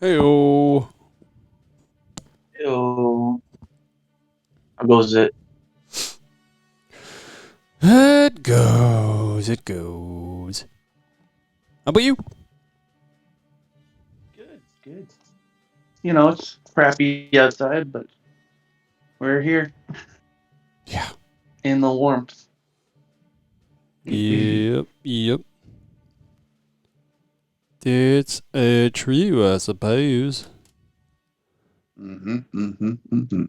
Hey-o. Ew. How goes it? It goes. How about you? Good. You know, it's crappy outside, but we're here Yeah. in the warmth. Yep. It's a trio, I suppose. Mm-hmm.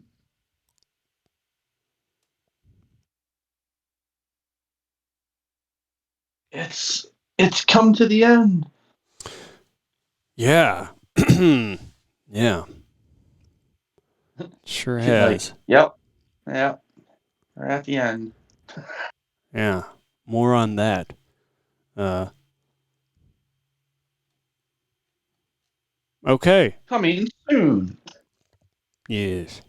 It's come to the end. Yeah. Yeah. Sure has. Yep. We're at the end. Yeah. More on that. Okay. Coming soon. Yes.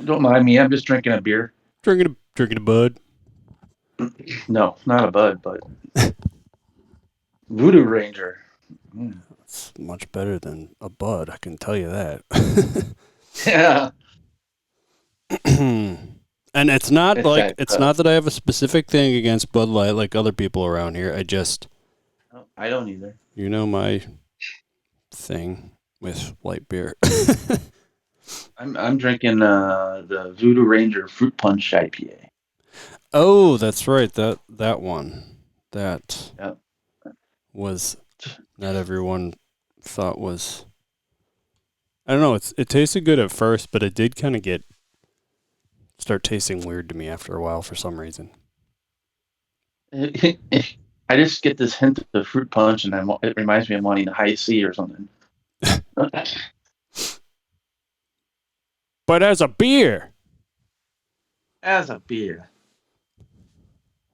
Don't mind me. I'm just drinking a beer. Drinking a bud. No, not a bud, but Voodoo Ranger. Mm. It's much better than a bud, I can tell you that. Yeah. And it's not It's not that I have a specific thing against Bud Light like other people around here. I don't either. You know my thing with light beer. I'm drinking the Voodoo Ranger Fruit Punch IPA. Oh, that's right. That one. That Yep. was not everyone thought was. I don't know. It tasted good at first, but it did kind of start tasting weird to me after a while for some reason. I just get this hint of fruit punch, and it reminds me of wanting a high C or something. But as a beer, As a beer.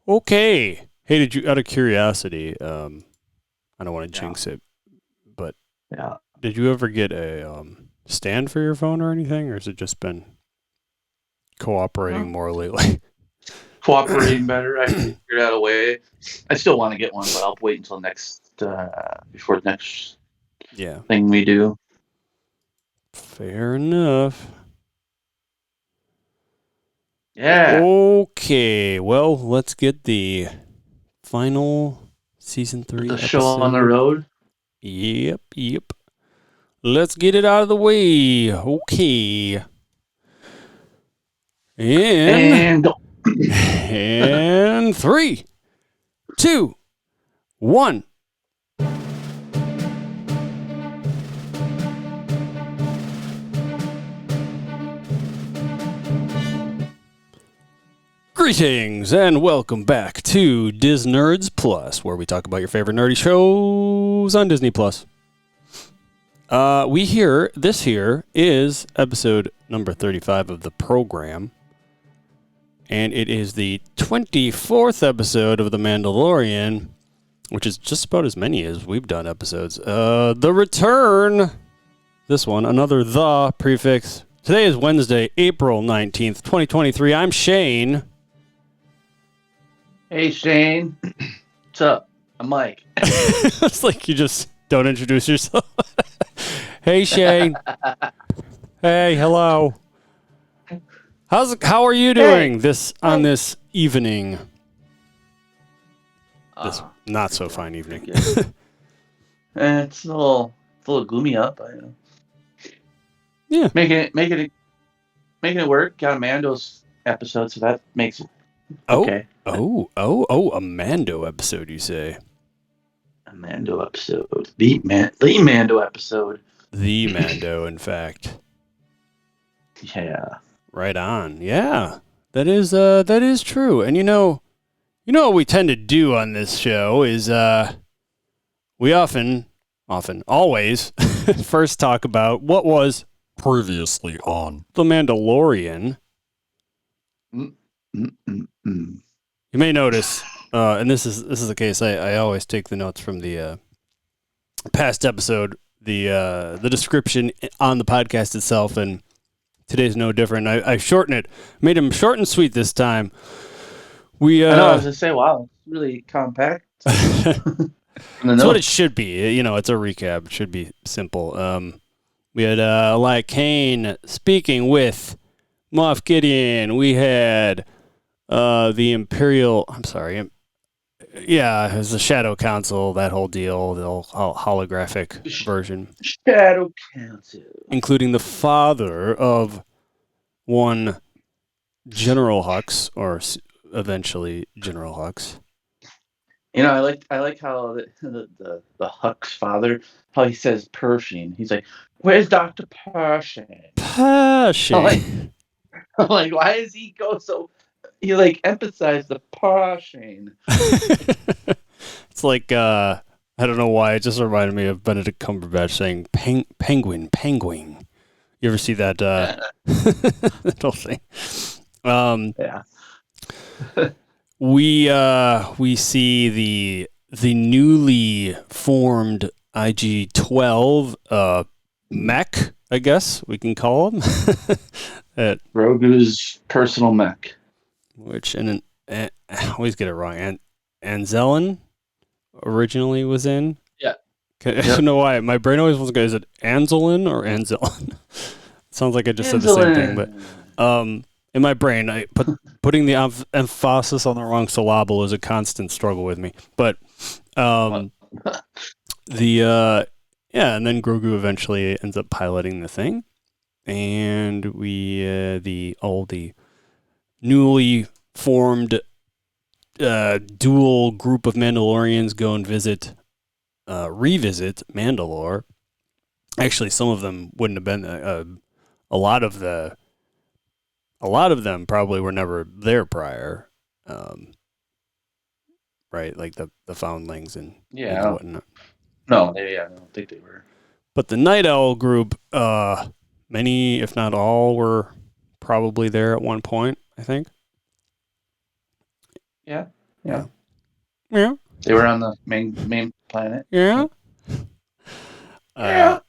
okay. Hey, did you, out of curiosity, I don't want to jinx it, but Yeah. did you ever get a stand for your phone or anything, or has it just been cooperating more lately? Cooperating better. I figured out a way. I still want to get one, but I'll wait until before the next Yeah. thing we do. Fair enough. Yeah. Okay, well, let's get the final season 3 The episode. show on the road. Yep. Let's get it out of the way. Okay. And go. And 3, 2, 1. Greetings and welcome back to Disnerds Plus, where we talk about your favorite nerdy shows on Disney Plus. This here is episode number 35 of the program, and it is the 24th episode of The Mandalorian, which is just about as many as we've done episodes. The Return. This one, another the prefix. Today is Wednesday, April 19th, 2023. I'm Shane. Hey, Shane. What's up? I'm Mike. It's like you just don't introduce yourself. Hey, Shane. Hey, hello. How are you doing on this evening? This not so fine evening. It's a little gloomy up. I know. Yeah. Making it work. Got a Mando's episode, so that makes it okay. A Mando episode, you say? A Mando episode. The Mando episode. The Mando, in fact. Yeah. Right on. Yeah. That is true. And you know what we tend to do on this show is we always first talk about what was previously on The Mandalorian. Mm-mm-mm. You may notice, and this is the case. I always take the notes from the past episode, the description on the podcast itself, and today's no different. I shortened it, made them short and sweet this time. I know. I was gonna say, wow, it's really compact. From the That's what it notes. should be. You know, it's a recap. It should be simple. We had Kane speaking with Moff Gideon. We had the Imperial. I'm sorry. Yeah, it was the Shadow Council. That whole deal. The whole holographic version, Shadow Council. including the father of one General Hux, or eventually General Hux. You know, I like how the Huck's father, how he says Pershing. He's like, "Where's Doctor Pershing?" I'm like, Pershing. I'm like, why does he go so? He like emphasized the Pershing. It's like I don't know why. It just reminded me of Benedict Cumberbatch saying penguin, penguin. You ever see that that whole thing? Yeah. We see the newly formed IG-12 mech, I guess we can call them. Grogu's personal mech. Which I always get it wrong. Anzelin originally was in. Yeah. I don't know why. My brain always wants to go, is it Anzelin or Anzelin? Sounds like I just said the same thing, but in my brain, putting the emphasis on the wrong syllable is a constant struggle with me. But and then Grogu eventually ends up piloting the thing, and we the newly formed dual group of Mandalorians go and revisit Mandalore. Actually, some of them wouldn't have been. A lot of them probably were never there prior, right? Like the foundlings and whatnot. No, I don't think they were. But the Night Owl group, many, if not all, were probably there at one point, I think. Yeah. Yeah. They were on the main planet. Yeah. Yeah.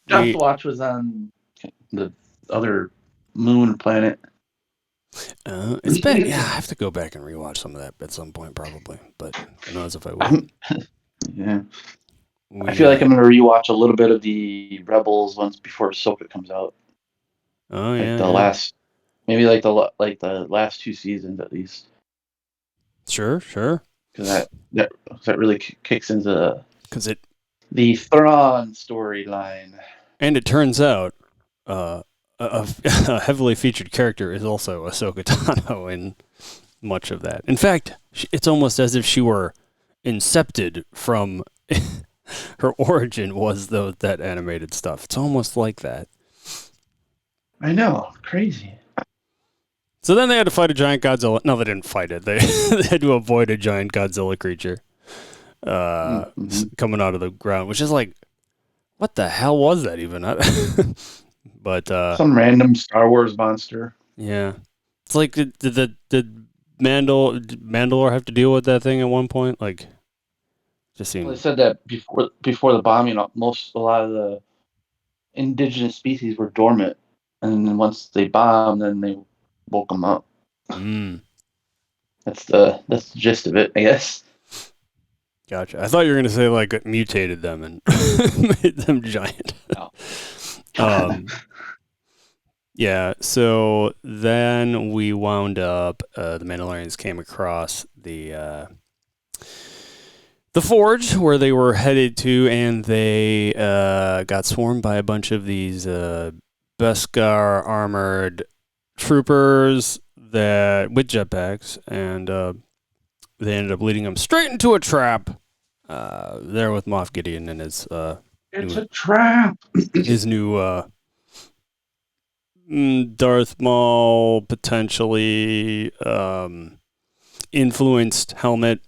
Death Watch was on the other moon planet. It's been, I have to go back and rewatch some of that at some point, probably. But who knows if I will. Yeah. I feel like I'm going to rewatch a little bit of the Rebels once before Ahsoka comes out. Oh, like yeah. The last, maybe like the last 2 seasons at least. Sure. Because that really kicks into the Thrawn storyline. And it turns out a heavily featured character is also Ahsoka Tano in much of that. In fact, it's almost as if she were incepted from her origin was that animated stuff. It's almost like that. I know, crazy. So then they had to fight a giant Godzilla. No, they didn't fight it. They had to avoid a giant Godzilla creature coming out of the ground, which is like, what the hell was that even? But some random Star Wars monster. Yeah, it's like did Mandalore have to deal with that thing at one point? Like, just seemed. Well, they said that before the bombing, a lot of the indigenous species were dormant, and then once they bombed, then they woke them up. That's the gist of it, I guess. Gotcha. I thought you were gonna say like it mutated them and made them giant. No. Yeah. So then we wound up. The Mandalorians came across the forge where they were headed to, and they got swarmed by a bunch of these Beskar armored troopers with jetpacks, and they ended up leading them straight into a trap. There with Moff Gideon and his it's a trap. His new Darth Maul potentially influenced helmet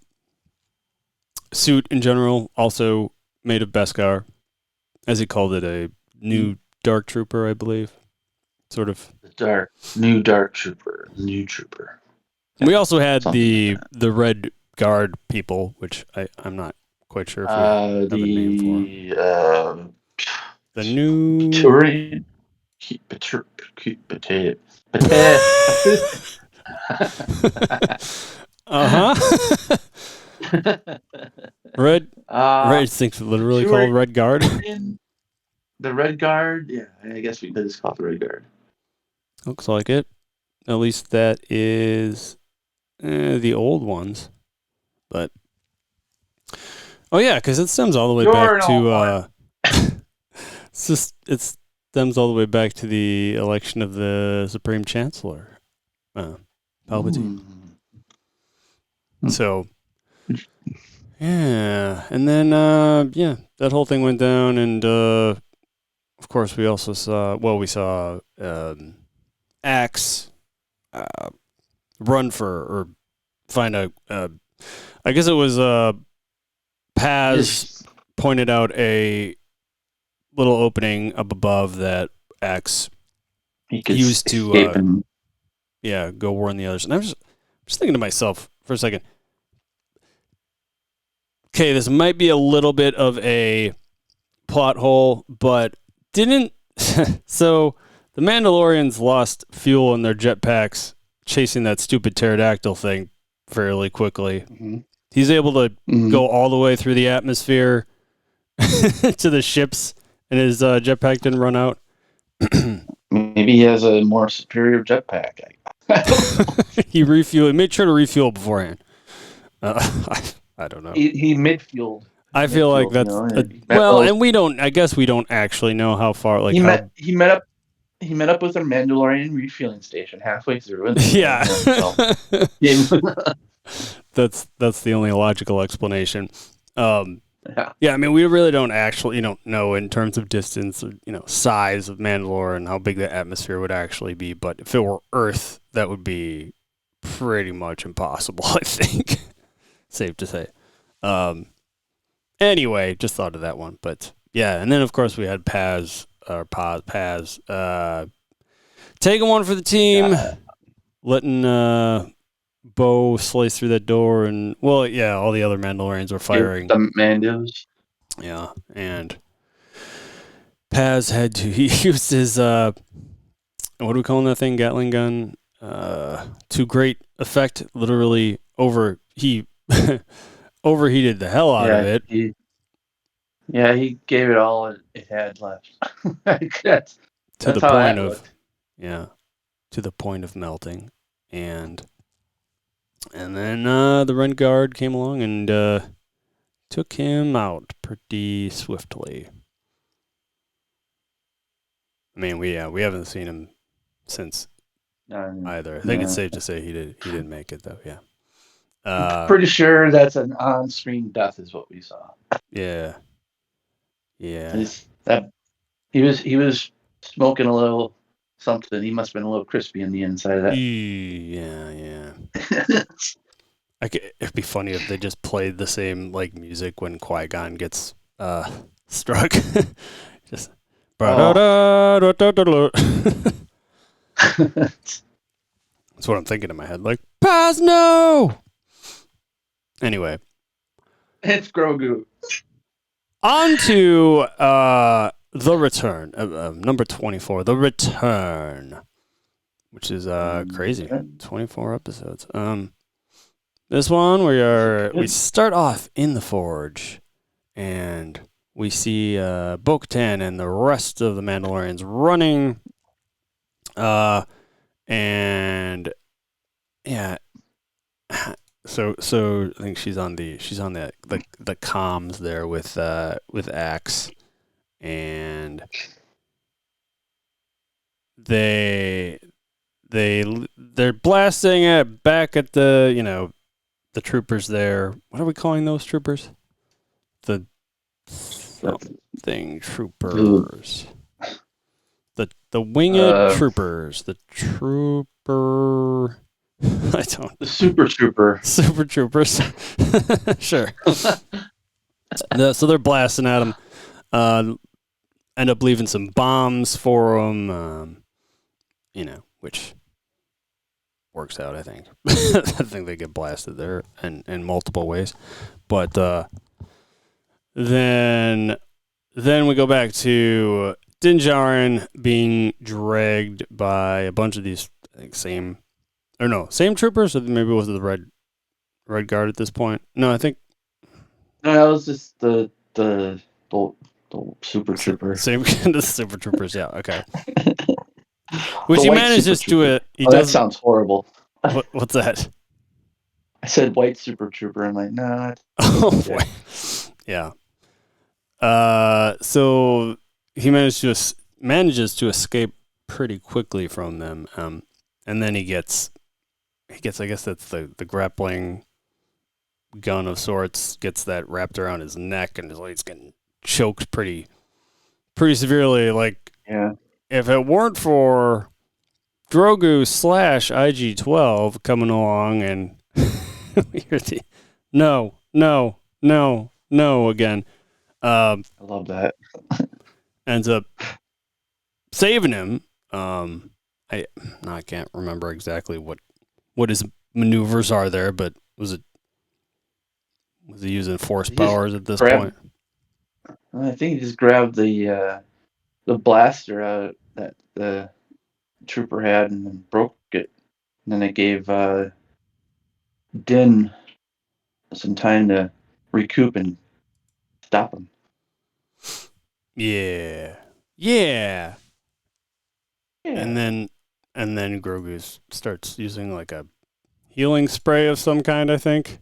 suit in general, also made of Beskar, as he called it, a new Dark Trooper, I believe. Sort of new Dark Trooper. We also had the Red Guard people, which I'm not quite sure if we have a name for. The new Turian. Red Red thing's literally Two are called Red Guard. in the Red Guard. Yeah, I guess we could just call it the Red Guard. Looks like it. At least that is the old ones. But oh yeah, because it stems all the way back to. It stems all the way back to the election of the Supreme Chancellor, Palpatine. So, yeah, and then that whole thing went down, and of course we also saw. Well, we saw Axe run for or find a. I guess it was Paz pointed out a little opening up above that Axe used to go warn the others. And I'm just thinking to myself for a second, okay, this might be a little bit of a plot hole, but so the Mandalorians lost fuel in their jetpacks chasing that stupid pterodactyl thing fairly quickly. Mm-hmm. He's able to go all the way through the atmosphere to the ships, and his jetpack didn't run out. Maybe he has a more superior jetpack. He made sure to refuel beforehand. I don't know. He mid-fueled. I feel like that's and we don't. I guess we don't actually know how far. Like he met up with a Mandalorian refueling station halfway through. And yeah, that's the only logical explanation. Yeah, I mean, we really don't actually, know in terms of distance or, size of Mandalore and how big the atmosphere would actually be. But if it were Earth, that would be pretty much impossible, I think. Safe to say. Anyway, just thought of that one. But yeah, and then of course we had Paz, taking one for the team, letting Bo slice through that door, and all the other Mandalorians were firing. The Mandos. Yeah, and Paz had to. He used his what are we calling that thing? Gatling gun. To great effect. Literally he overheated the hell out of it. He gave it all it had left. That's to the point of melting, and then the Red Guard came along and took him out pretty swiftly. I mean, we haven't seen him since either. I think it's safe to say he didn't make it though. Yeah. I'm pretty sure that's an on-screen death is what we saw. Yeah. Yeah. He was smoking a little something. He must have been a little crispy in the inside of that. Yeah. It'd be funny if they just played the same music when Qui-Gon gets struck. Just That's what I'm thinking in my head. Paz, no! Anyway. It's Grogu. On to The Return. Number 24. The Return. Which is crazy. 24 episodes. This one we start off in the Forge. And we see Bo-Katan and the rest of the Mandalorians running. And yeah, so I think she's on the comms there with Axe, and they're blasting it back at the the troopers there. What are we calling those troopers? The something troopers. The winged troopers. The trooper. I don't. The super trooper. Super troopers. Sure. So they're blasting at them. End up leaving some bombs for them. Which works out, I think. I think they get blasted there in multiple ways. But then we go back to Djarin being dragged by a bunch of these, I think, same troopers, or maybe it was the Red Guard at this point. No, I think No, that was just the Super Trooper. Same kind of Super Troopers, yeah, okay. Which The he white Super manages Trooper. he Oh, that does, sounds horrible. what's that? I said white Super Trooper. I'm like, nah. Oh, boy. Yeah. So he manages to escape pretty quickly from them, and then he gets, I guess that's the grappling gun of sorts, gets that wrapped around his neck, and he's getting choked pretty severely. Like, Yeah. if it weren't for Grogu / IG-12 coming along and hear the no again, I love that. ends up saving him. I can't remember exactly what his maneuvers are there, but was he using force powers at this point? I think he just grabbed the blaster out that the trooper had and then broke it. And then it gave Din some time to recoup and stop him. Yeah. Yeah. And then Grogu starts using like a healing spray of some kind, I think.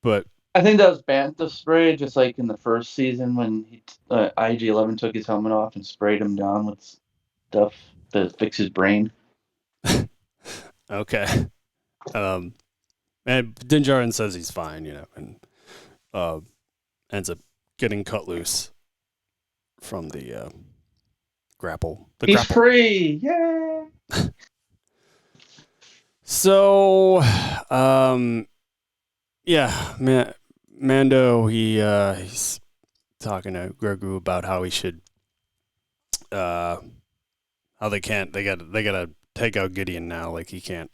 But I think that was Bantha spray, just like in the first season when IG-11 took his helmet off and sprayed him down with stuff to fix his brain. okay. And Din Djarin says he's fine, and ends up getting cut loose from the grapple. He's free! Yay! So, yeah, Mando, he's talking to Grogu about how he should, how they gotta take out Gideon now. Like, he can't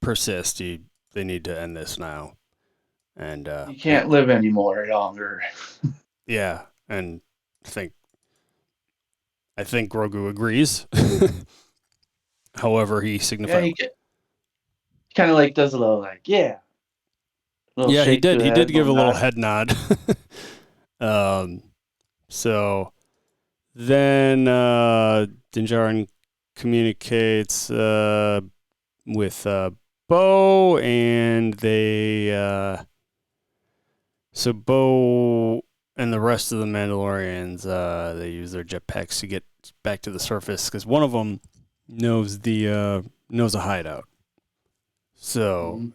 persist. They need to end this now. And You can't live anymore longer. yeah, and I think Grogu agrees. However, he signifies. Yeah, he kind of like does a little like, yeah. Yeah, he did. He did give a little head nod. So then Din Djarin communicates with Bo, and so Bo and the rest of the Mandalorians, they use their jetpacks to get back to the surface because one of them knows a hideout. So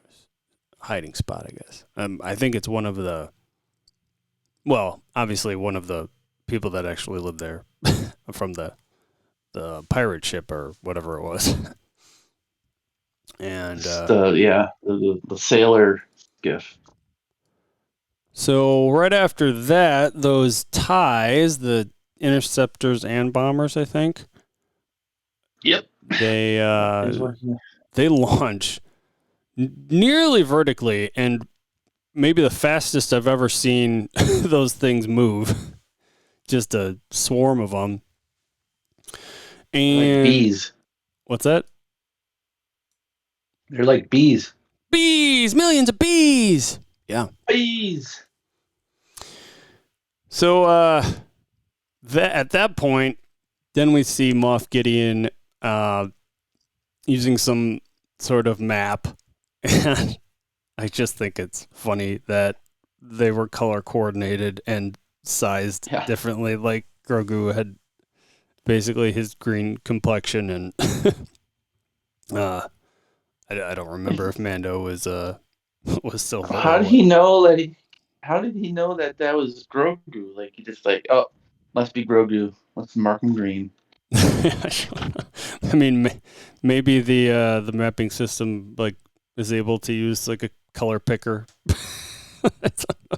hiding spot, I guess. I think it's one of the, well, obviously one of the people that actually lived there from the pirate ship or whatever it was. And the sailor skiff. So right after that, those ties, the interceptors and bombers, I think. Yep. They launch nearly vertically, and maybe the fastest I've ever seen those things move. Just a swarm of them. And like bees. What's that? They're like bees. Bees! Millions of bees! Yeah. Bees! So at that point, then we see Moff Gideon using some sort of map. And I just think it's funny that they were color coordinated and sized differently. Like Grogu had basically his green complexion, and I don't remember if Mando was silver. How did he know that how did he know that was Grogu? Like, he just like, oh, must be Grogu. Let's mark him green. I mean, maybe the mapping system like is able to use like a color picker.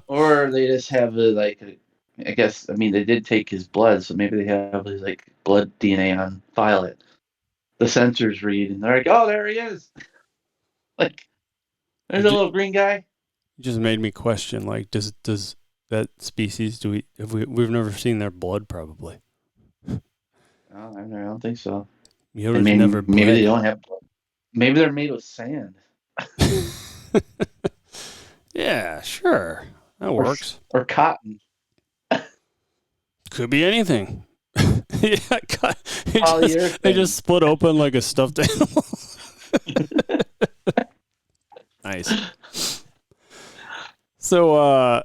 Or they just have I guess, I mean, they did take his blood, so maybe they have his like blood DNA on file it. The sensors read, and they're like, oh, there he is. Like, there's a little green guy. You just made me question, like, does that species, we've never seen their blood, probably. Oh, I don't think so. Never bled. Maybe they don't have blood. Maybe they're made of sand. Yeah, sure. That works. or cotton. Could be anything. Yeah, they Polyurethane. just split open like a stuffed animal. Nice. So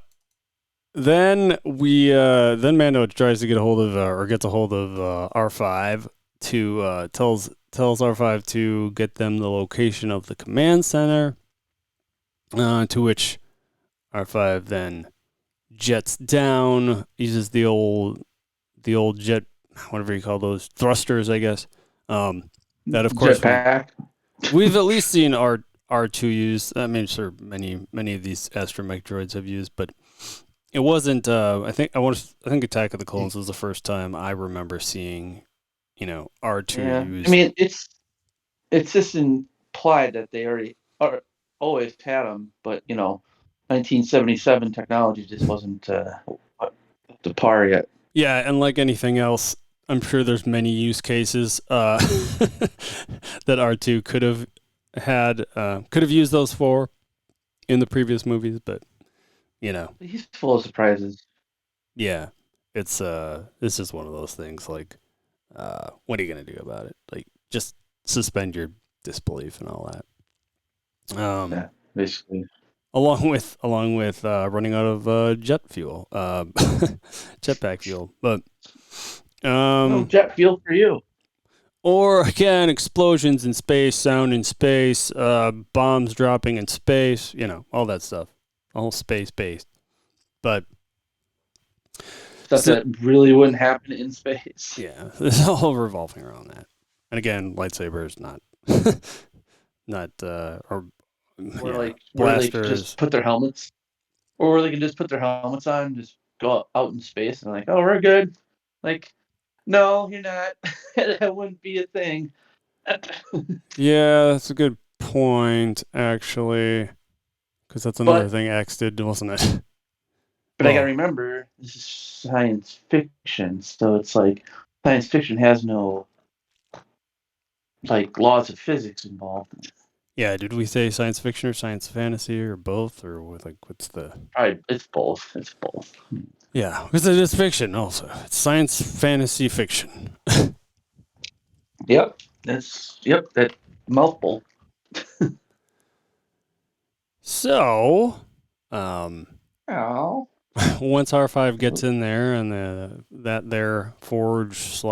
then Mando tries to get a hold of or gets a hold of R5 to tells R5 to get them the location of the command center. To which R5 then jets down, uses the old jet, whatever you call those, thrusters, I guess. That of course Jetpack. we've at least seen R2 use. I mean, sure, many of these astromech droids have used, but it wasn't. I think Attack of the Clones was the first time I remember seeing, R2 used. I mean, it's just implied that they always had them, but 1977 technology just wasn't up to par yet. Yeah, and like anything else, I'm sure there's many use cases that R2 could have used those for in the previous movies, but He's full of surprises. yeah, it's just one of those things. Like, what are you gonna do about it? Like, just suspend your disbelief and all that. Yeah, basically. Along with running out of jet fuel, jetpack fuel, but Jet fuel for you. or again, explosions in space, sound in space, bombs dropping in space, all that stuff, all space based. But Stuff that really wouldn't happen in space. yeah, it's all revolving around that. And again, lightsabers, not or they could just put their helmets, or they can just put their helmets on, and just go out in space, and like, oh, we're good. Like, no, you're not. That wouldn't be a thing. Yeah, that's a good point, actually, because that's another thing X did, wasn't it? But I gotta remember, this is science fiction, so it's like science fiction has no like laws of physics involved. Yeah, did we say science fiction or science fantasy or both, or what's the? It's both. It's both. Yeah, because it is fiction also. It's science fantasy fiction. Yep. That mouthful. So, Oh. once R5 gets in there and their forge /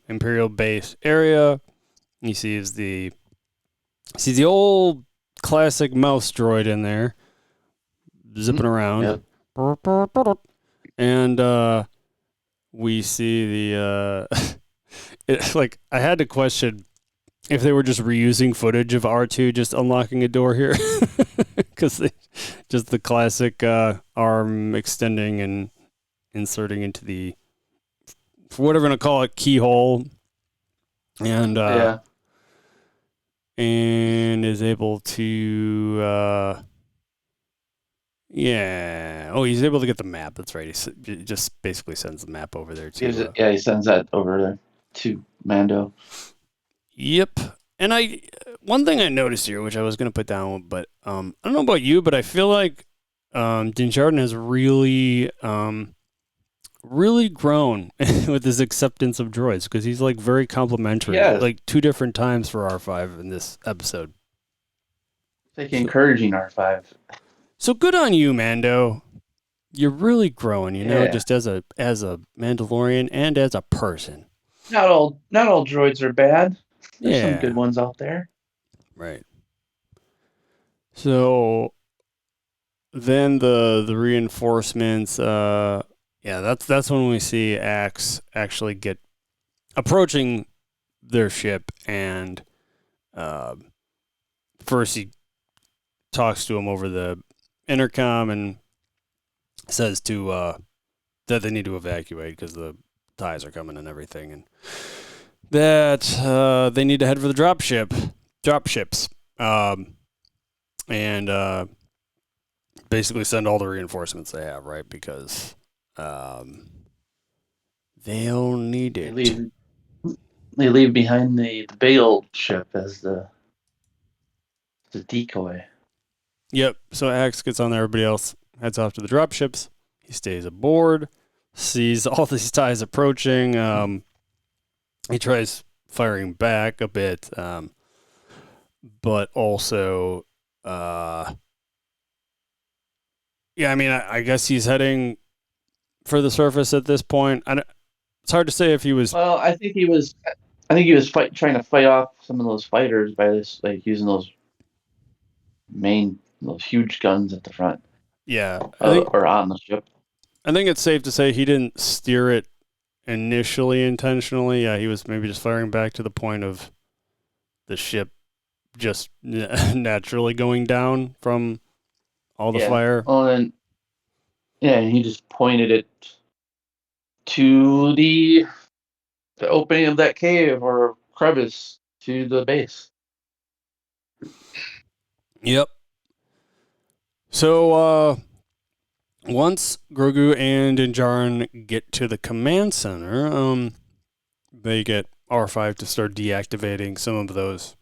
Imperial base area, he sees the old classic mouse droid in there zipping around. Yep. And we see the I had to question if they were just reusing footage of R2 just unlocking a door here, because just the classic arm extending and inserting into the, for whatever we're gonna call it, keyhole, and and is able to he's able to get the map. That's right. He just basically sends the map over there too. He sends that over there to Mando. Yep. And one thing I noticed here, which I was going to put down, but I don't know about you, but I feel like Djarin has really grown with his acceptance of droids, because he's like very complimentary, like 2 different times for R5 in this episode. It's like encouraging R5. So good on you, Mando. You're really growing, just as a Mandalorian and as a person. Not all droids are bad. There's some good ones out there. Right. So then the reinforcements, that's when we see Axe actually get approaching their ship, and first he talks to him over the intercom and says that they need to evacuate because the TIEs are coming and everything, and that they need to head for the dropships, and basically send all the reinforcements they have, right? Because they'll need it. They leave behind the big old ship as the decoy. Yep. So Axe gets on there. Everybody else heads off to the dropships. He stays aboard, sees all these TIEs approaching. He tries firing back a bit, but also, yeah, I mean, I guess he's heading for the surface at this point. It's hard to say if he was. Well, I think he was. Trying to fight off some of those fighters by this, like using those huge guns at the front. Yeah, Or on the ship. I think it's safe to say he didn't steer it initially intentionally. Yeah, he was maybe just firing back to the point of the ship just naturally going down from all the fire. Well, and he just pointed it to the opening of that cave or crevice to the base. Yep. So once Grogu and Djarin get to the command center, they get R5 to start deactivating some of those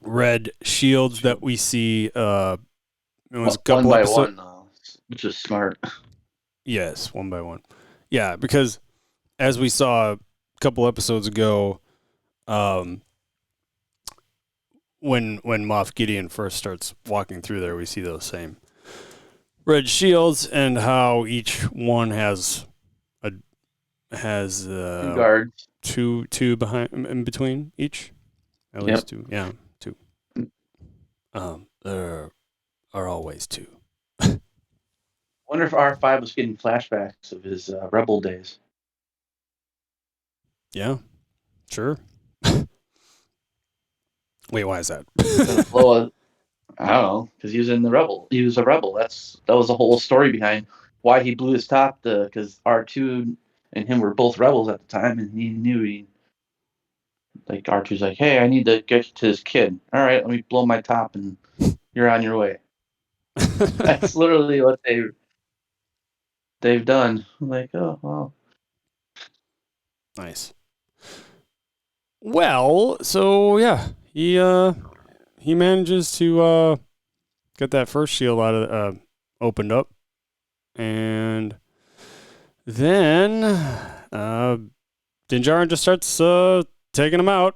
red shields that we see. It was a couple one by episodes. one, which is smart. Yes, one by one. Yeah, because as we saw a couple episodes ago, when Moff Gideon first starts walking through there, we see those same red shields and how each one has Two guards. two behind in between each. At least two. Yeah, two. There are always two. Wonder if R5 was getting flashbacks of his rebel days. Yeah, sure. Wait, why is that? I don't know, because he was in the rebel. He was a rebel. That was the whole story behind why he blew his top. Because R2 and him were both rebels at the time, and he knew like R2's like, hey, I need to get to this kid. All right, let me blow my top, and you're on your way. That's literally what they've done. I'm like, oh wow. Nice. Well, so yeah, he manages to get that first shield out of opened up, and then Din Djarin just starts taking him out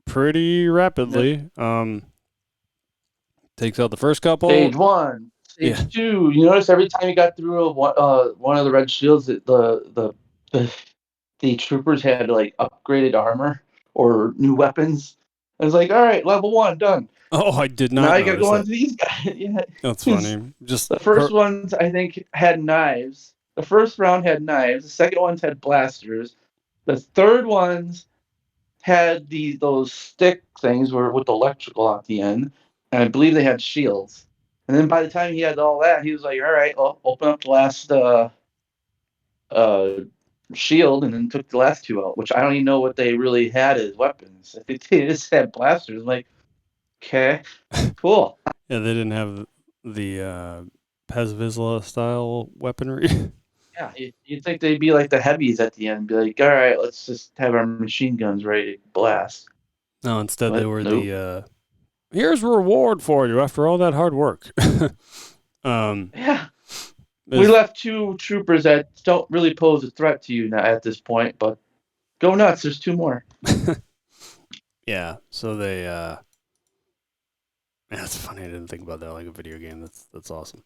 pretty rapidly. Takes out the first couple. Stage 1, stage 2. You notice every time you got through one of the red shields, that the troopers had like upgraded armor or new weapons. I was like, all right, level 1 done. Oh, I did not. Now I got to go on to these guys. Yeah, that's funny. Just the first ones I think had knives. The first round had knives. The second ones had blasters. The third ones had those stick things with the electrical at the end, and I believe they had shields. And then by the time he had all that, he was like, all right, well, open up the last shield, and then took the last two out, which I don't even know what they really had as weapons. I think they just had blasters. I'm like, okay, cool. Yeah, they didn't have the Pez Vizsla style weaponry. Yeah, you'd think they'd be like the heavies at the end, be like, all right, let's just have our machine guns ready to blast. No, instead they were the here's a reward for you after all that hard work. Yeah. We left 2 troopers that don't really pose a threat to you now at this point, but go nuts, there's 2 more. Yeah, so they that's funny, I didn't think about that like a video game. That's awesome.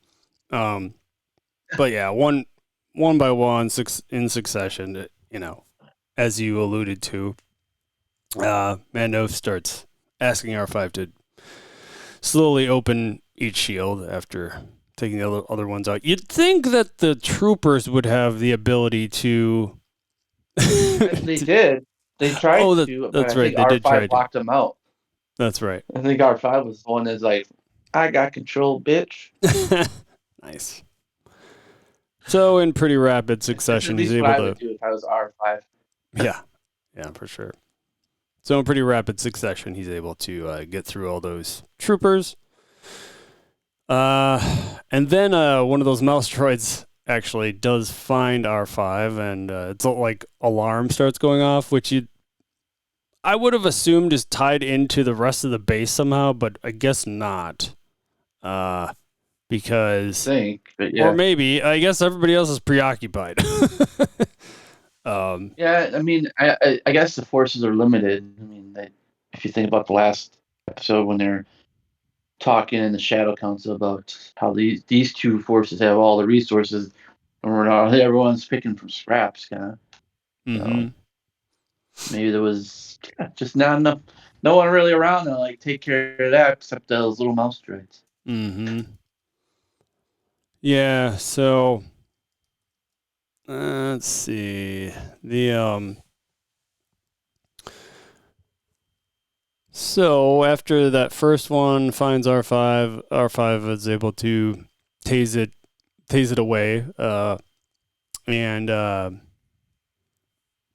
But yeah, one by one, in succession, as you alluded to, Mando starts asking R5 to slowly open each shield after taking the other ones out. You'd think that the troopers would have the ability to. They did. They tried to. That's right. They did try to. R5 blocked them out. That's right. I think R5 was the one that's like, I got control, bitch. Nice. So in pretty rapid succession, he's able to. I would do if I was R5. Yeah, for sure. So in pretty rapid succession, he's able to get through all those troopers. And then one of those mouse droids actually does find R5, and it's like alarm starts going off, which I would have assumed is tied into the rest of the base somehow, but I guess not. because, think, but or yeah. maybe, I guess everybody else is preoccupied. Yeah, I mean, I guess the forces are limited. I mean, if you think about the last episode when they're talking in the Shadow Council about how these two forces have all the resources, and we're not everyone's picking from scraps, kind of. Mm-hmm. So maybe there was just not enough, no one really around to like take care of that except those little mouse droids. Mm-hmm. Yeah, so let's see. The So after that first one finds R5, R5 is able to tase it tase it away. And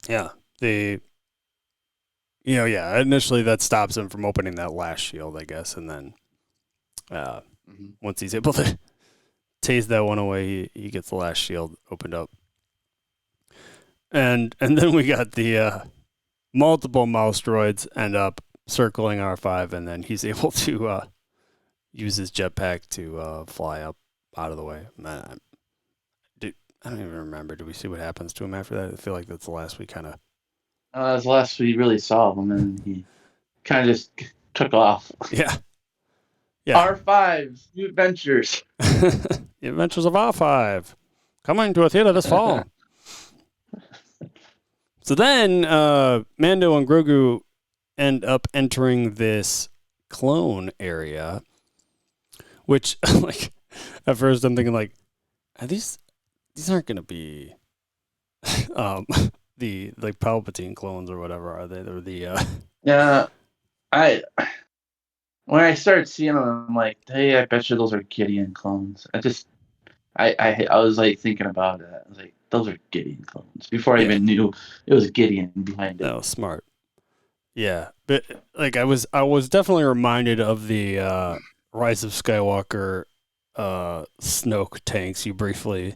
yeah, they initially that stops him from opening that last shield, I guess, and then uh Mm-hmm. once he's able to tase that one away, he gets the last shield opened up. And then we got the multiple mouse droids end up circling R5, and then he's able to use his jetpack to fly up out of the way. I don't even remember. Do we see what happens to him after that? I feel like that's the last we kind of. That's the last we really saw of him, and he kind of just took off. Yeah. Yeah. R5's New Adventures. The Adventures of R5 coming to a theater this fall. So then Mando and Grogu end up entering this clone area, which, like, at first I'm thinking, like, are these aren't going to be um, the, like, Palpatine clones or whatever, are they? They're the. Yeah, I when I started seeing them, I'm like, hey, I bet you those are Gideon clones. I was like thinking about it. I was like, those are Gideon clones before I Yeah. even knew it was Gideon behind it. No, smart. Yeah, but like I was definitely reminded of the Rise of Skywalker Snoke tanks you briefly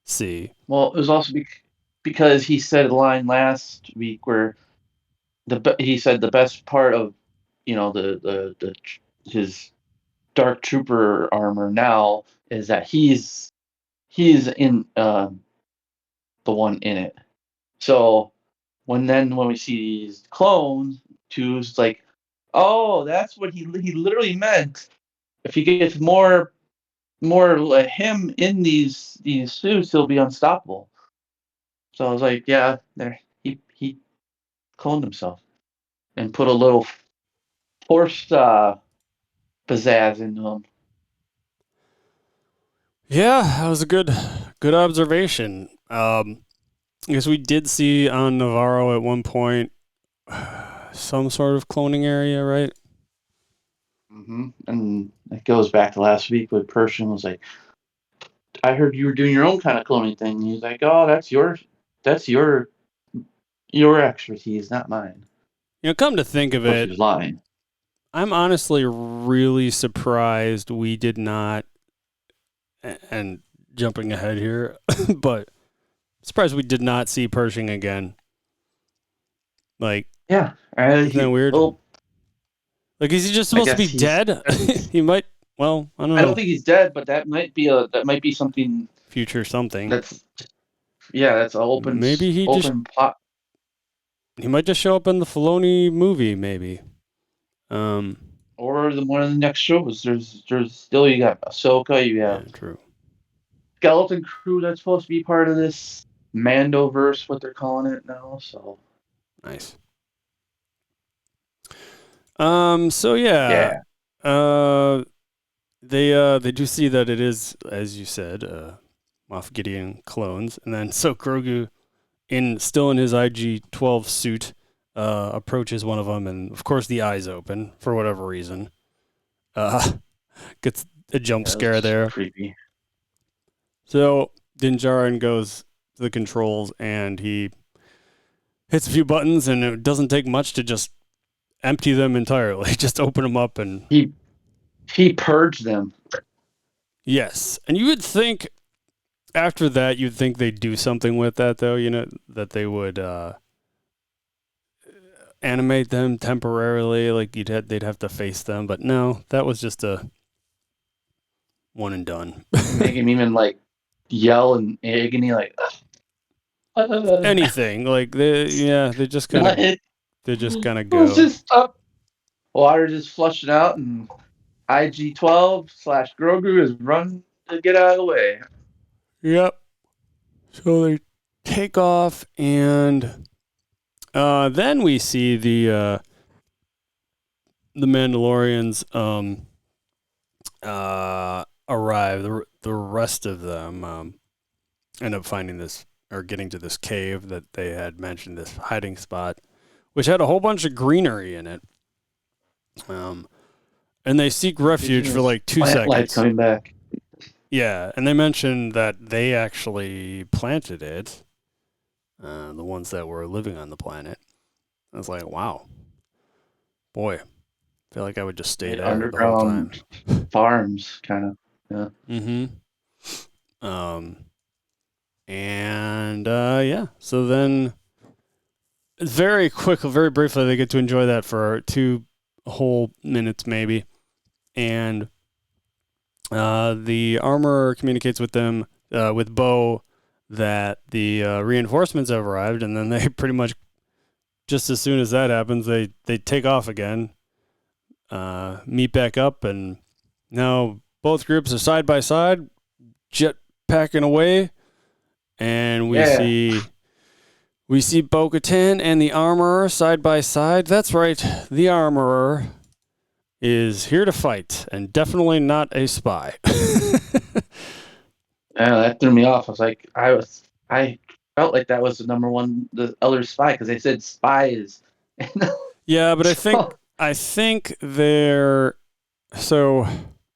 see. Well, it was also because he said a line last week where he said the best part of the his dark trooper armor now is that he's in the one in it. So when we see these clones, it's like, oh, that's what he literally meant. If he gets more like him in these suits, he'll be unstoppable. So I was like, yeah, there he cloned himself and put a little force pizzazz into him. Yeah, that was a good observation. I guess we did see on Navarro at one point some sort of cloning area, right? And it goes back to last week with Persian was like, I heard you were doing your own kind of cloning thing. He's like, oh, that's your expertise, not mine. Come to think Of of course, he it, was lying. I'm honestly really surprised we did not. And jumping ahead here, but surprised we did not see Pershing again. Like, Yeah, isn't that weird? well, Like, is he just I supposed to guess be he's. dead? He might. Well, I don't I don't know. think he's dead, but that might be something Future something. that's that's an Maybe open plot. he might just show up in the Filoni movie. Maybe. Um. Or one of the next shows. There's still you got Ahsoka, you Yeah. have True. Skeleton Crew that's supposed to be part of this Mandoverse, what they're calling it now. So Nice. So yeah. yeah, Uh. They do see that it is, as you said, Moff Gideon clones, and then so Grogu still in his IG-12 suit, approaches one of them, and of course the eyes open for whatever reason. Gets a jump that was scare there. creepy. So Din Djarin goes to the controls and he hits a few buttons, and it doesn't take much to just empty them entirely. Just open them up and He purged them. yes. And you would think after that you'd think they'd do something with that though. That they would animate them temporarily, like they'd have to face them, but no, that was just a one and done. Make him even like yell in agony, like Anything like they just kind of it was go. just water just flushing out, and IG-12/Grogu is running to get out of the way. Yep. So they take off, and then we see the Mandalorians arrive. The rest of them end up finding this or getting to this cave that they had mentioned, this hiding spot, which had a whole bunch of greenery in it. And they seek refuge for like 2 Plant life seconds. coming back. Yeah, and they mentioned that they actually planted it. The ones that were living on the planet. I was like, wow, boy, I feel like I would just stay there the whole time. Underground farms, kind of. Yeah. And yeah, so then very briefly, they get to enjoy that for 2 whole minutes maybe. And the armorer communicates with them, with Bo, that the reinforcements have arrived, and then they pretty much, just as soon as that happens, they take off again, meet back up, and now both groups are side by side, jet packing away, and we see Bo-Katan and the armorer side by side. That's right, the armorer is here to fight, and definitely not a spy. Yeah, that threw me off. I felt like that was the other spy, because they said spies. Yeah, but I think they're so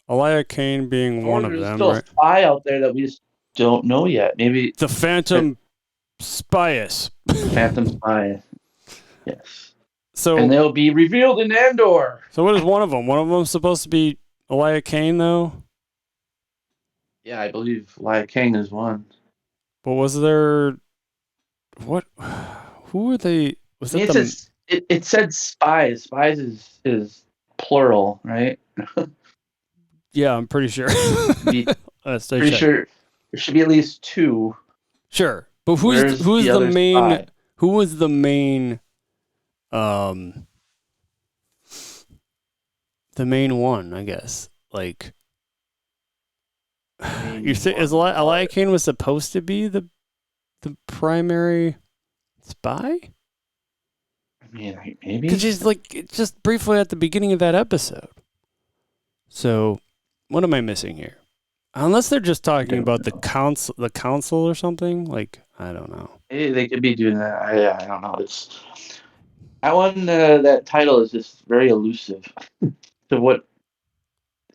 Elia Kane being one of There's them, still right? a spy out there that we just don't know yet. Maybe The Phantom Spies. Phantom Spy. Yes. So And they'll be revealed in Andor. So what is one of them? One of them supposed to be Elia Kane, though? Yeah, I believe Elia Kane is one. But was there... What? Who were they? Was it the... It said spies. Spies is plural, right? Yeah, I'm pretty sure. Pretty sure there should be at least 2. Sure. But who's the main... Spy? Who was the main... the main one, I guess. Like... You say Elia Kane was supposed to be the primary spy? I mean, maybe. Because she's like just briefly at the beginning of that episode. So, what am I missing here? Unless they're just talking about the council or something. Like, I don't know. They could be doing that. I don't know. It's that one. That title is just very elusive to what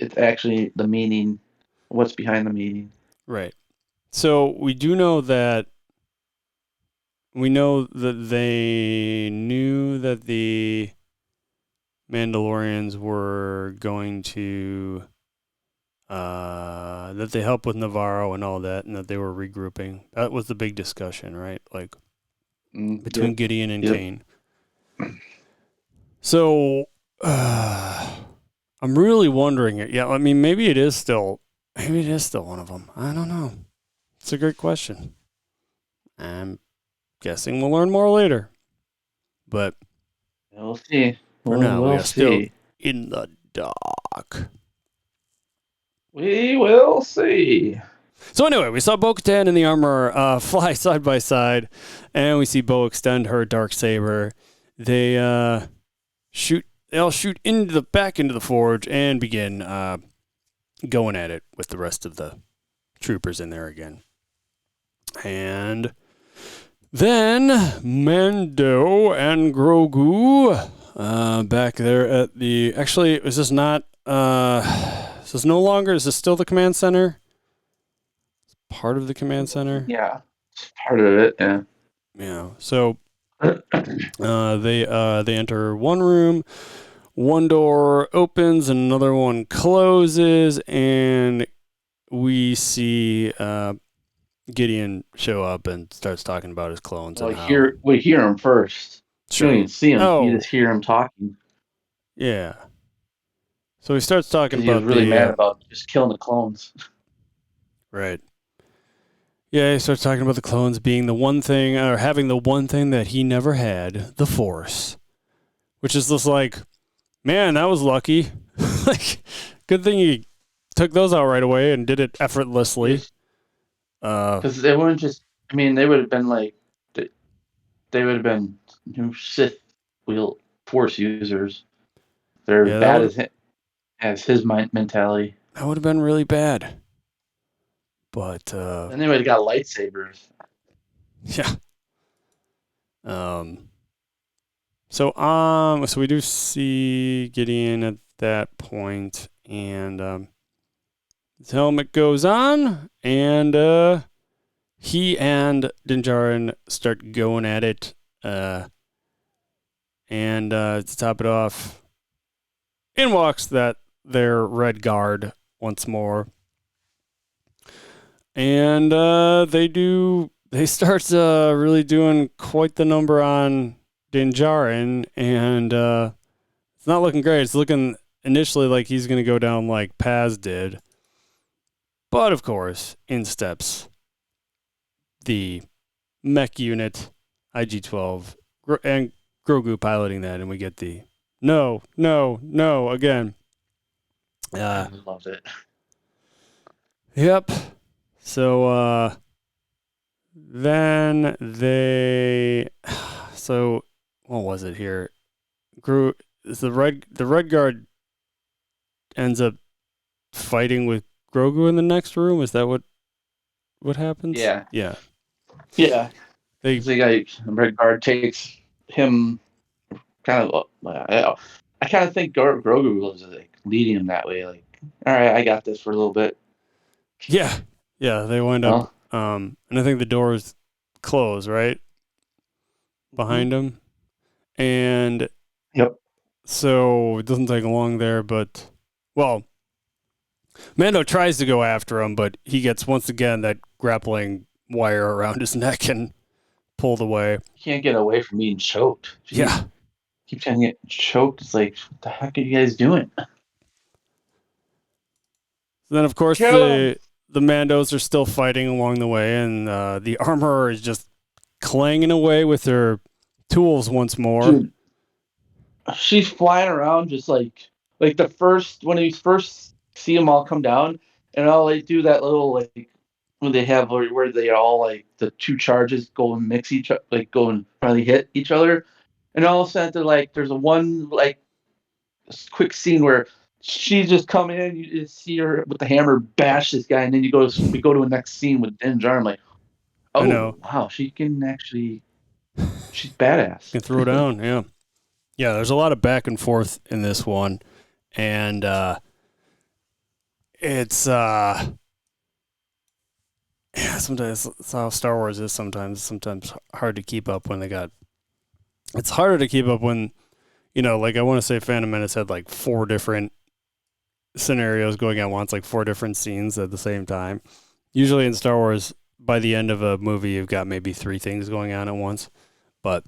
it's actually the meaning. What's behind the meaning? Right. So we know that they knew that the Mandalorians were going to that they helped with Navarro and all that, and that they were regrouping. That was the big discussion, right? Like between Gideon and Kane. So I'm really wondering it. Yeah, I mean, maybe it is still one of them. I don't know. It's a great question. I'm guessing we'll learn more later. But we'll see. For now, we are still in the dark. We will see. So anyway, we saw Bo-Katan and the armor fly side by side, and we see Bo extend her dark saber. They all shoot back into the forge and begin going at it with the rest of the troopers in there again. And then Mando and Grogu back there at the... Actually, is this not... is this no longer... Is this still the command center? Part of the command center? Yeah, it's part of it, yeah. Yeah, so they enter one room, one door opens and another one closes, and we see Gideon show up and starts talking about his clones. Well, we hear him first. Sure. You don't even see him. You just hear him talking. Yeah. So he starts talking because he was about really mad the about just killing the clones. right. Yeah, he starts talking about the clones being the one thing, or having the one thing that he never had, the Force, which is just like, man, that was lucky. Like, good thing he took those out right away and did it effortlessly. Yes, Uh, because they wouldn't just. I mean, they would have been like they would have been Sith wheel Force users. They're as yeah, that bad would as his mentality. that would have been really bad. But Then they would have got lightsabers. yeah. Um. So we do see Gideon at that point, and his helmet goes on, and he and Djarin start going at it. And to top it off, in walks their red guard once more, and they start really doing quite the number on Djarin, and it's not looking great. It's looking initially like he's going to go down like Paz did, but of course, in steps the mech unit IG-12 and Grogu piloting that, and we get the no again. I loved it. Yep. So then they so what was it here? The red guard ends up fighting with Grogu in the next room. Is that what happens? Yeah, Yeah. yeah. They The guy Red Guard takes him kind of. I kind of think Grogu was like leading him that way. Like, all right, I got this for a little bit. yeah. Yeah, they wind up Well, and I think the doors close, right? Behind him. And yep. so it doesn't take long there, but well, Mando tries to go after him, but he gets once again that grappling wire around his neck and pulled away. He can't get away from being choked. Jeez. Yeah. Keep trying to get choked. It's like, what the heck are you guys doing? Then of course Kill him. the Mandos are still fighting along the way, and the armorer is just clanging away with her tools once more. Dude, she's flying around just like the first when you first see them all come down, and all they do that little like when they have where they all like the two charges go and mix each like go and finally hit each other, and all of a sudden they're like there's a one like quick scene where she's just coming in, you just see her with the hammer bash this guy, and then we go to a next scene with Din Djarin. I'm like, I oh know. wow, she can actually she's badass. Can throw down, yeah. Yeah, there's a lot of back and forth in this one. And it's yeah, sometimes it's how Star Wars is sometimes hard to keep up when they got it's harder to keep up when like I want to say Phantom Menace had like four different scenarios going at once, like four different scenes at the same time. Usually in Star Wars, by the end of a movie, you've got maybe three things going on at once. But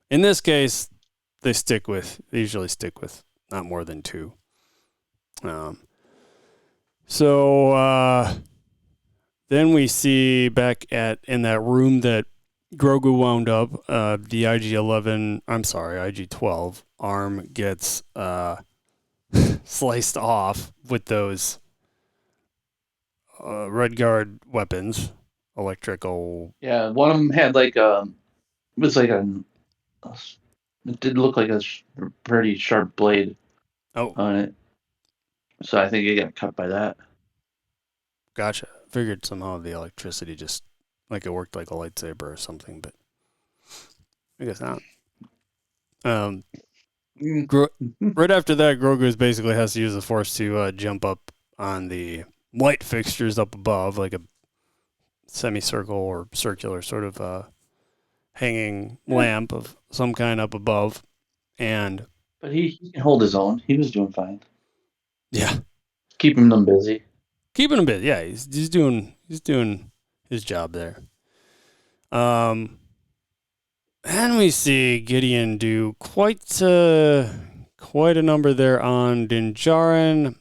in this case, they usually stick with not more than two. So then we see back in that room that Grogu wound up, the IG-12 arm gets sliced off with those Red Guard weapons, electrical. Yeah, one of them had like it was like it did look like a pretty sharp blade Oh, on it, so I think it got cut by that. gotcha. Figured somehow the electricity just like it worked like a lightsaber or something, but I guess not. Right after that, Grogu basically has to use the Force to jump up on the light fixtures up above, like a semicircle or circular sort of hanging lamp of some kind up above. And But he can hold his own. He was doing fine. yeah, Keeping them busy. keeping him busy. Yeah, he's doing his job there. And we see Gideon do quite quite a number there on Djarin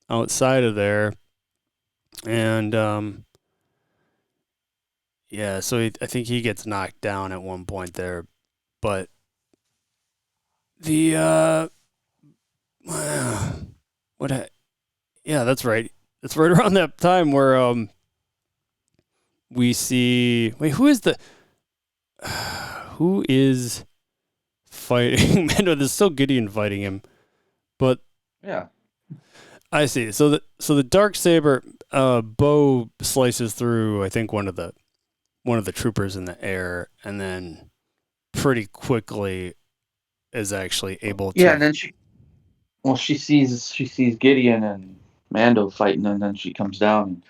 outside of there. And, yeah, so I think he gets knocked down at one point there. But the, yeah, that's right. It's right around that time where, we see, who is fighting Mando? There's still Gideon fighting him, but Yeah. I see. So the dark saber, Bo slices through, I think, one of the troopers in the air, and then pretty quickly is actually able to. Yeah, and then she sees Gideon and Mando fighting, and then she comes down.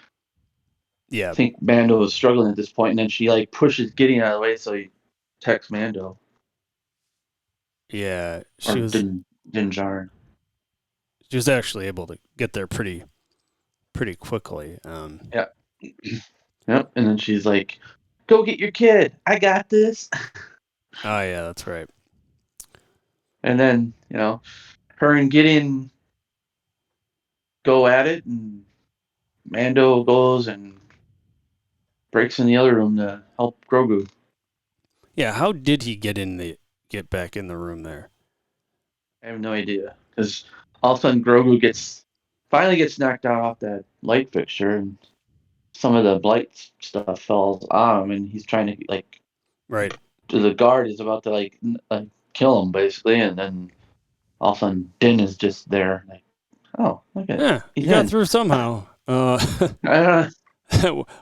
Yeah. I think Mando is struggling at this point, and then she like pushes Gideon out of the way, so he attacks Mando. Yeah, Or Din Djarin. She was actually able to get there pretty quickly. Yeah. Yep. And then she's like, "Go get your kid. I got this." Oh yeah, that's right. And then her and Gideon go at it, and Mando goes and breaks in the other room to help Grogu. Yeah, how did he get back in the room there? I have no idea, because all of a sudden Grogu finally gets knocked out off that light fixture, and some of the blight stuff falls on him, and he's trying to Right. The guard is about to kill him basically, and then all of a sudden Din is just there, like, oh, look at he got through somehow.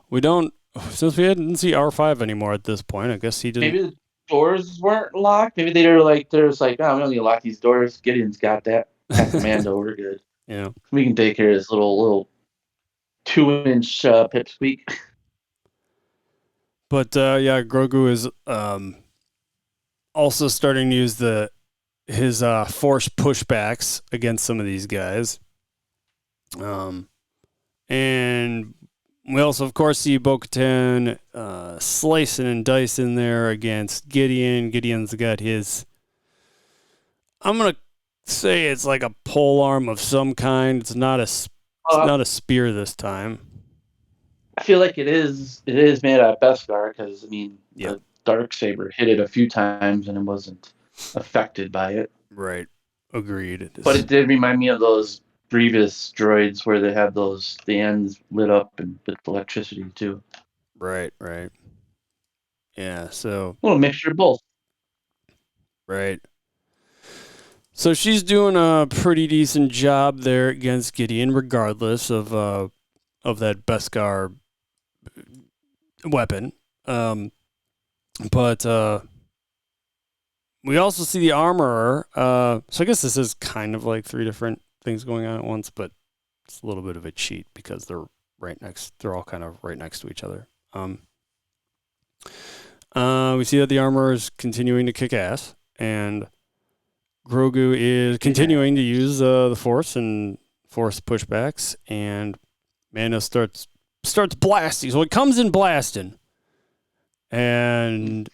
We don't, since we didn't see R5 anymore at this point. I guess he didn't. Maybe the doors weren't locked. Maybe they were like, oh, we don't need to lock these doors. Gideon's got that. That's Mando. We're good. Yeah, we can take care of this little 2-inch pipsqueak. But yeah, Grogu is also starting to use his force pushbacks against some of these guys. And we also, of course, see Bo-Katan slicing and dicing there against Gideon. Gideon's got his, I'm going to say it's like a pole arm of some kind. It's not a spear this time. I feel like it is made out of Beskar, because the Darksaber hit it a few times and it wasn't affected by it. Right. Agreed. But it did remind me of those Grievous droids where they have the ends lit up and with electricity too. Right. Yeah, so a little mixture of both. Right. So she's doing a pretty decent job there against Gideon, regardless of that Beskar weapon. But we also see the armorer. So I guess this is kind of like 3 different things going on at once, but it's a little bit of a cheat because they're all kind of right next to each other. We see that the armorer is continuing to kick ass, and Grogu is continuing to use the Force and Force pushbacks, and Mando starts blasting. So it comes in blasting, and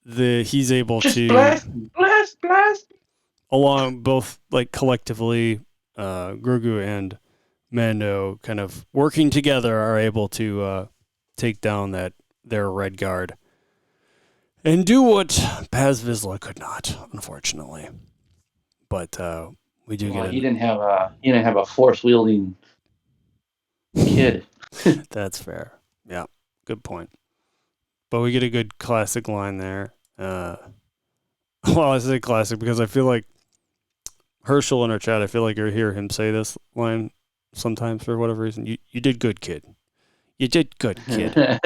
he's able to blast along both collectively, Grogu and Mando kind of working together are able to take down their Red Guard and do what Paz Vizsla could not, unfortunately. But we do get. He didn't have a force wielding kid. That's fair. Yeah, good point. But we get a good classic line there. Well, I say classic because I feel like Herschel in our chat, I feel like you hear him say this line sometimes for whatever reason. You did good, kid. You did good, kid. I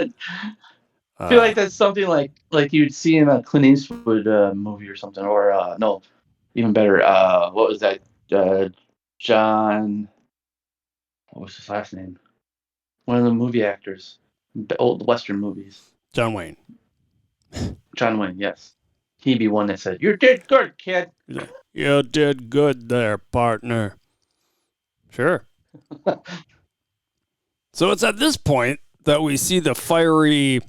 feel like that's something like you'd see in a Clint Eastwood movie or something, or no, even better. What was that? John. What was his last name? One of the movie actors, old Western movies. John Wayne. John Wayne, yes. He'd be one that said, "You did good, kid." You did good there, partner. Sure. So it's at this point that we see the fiery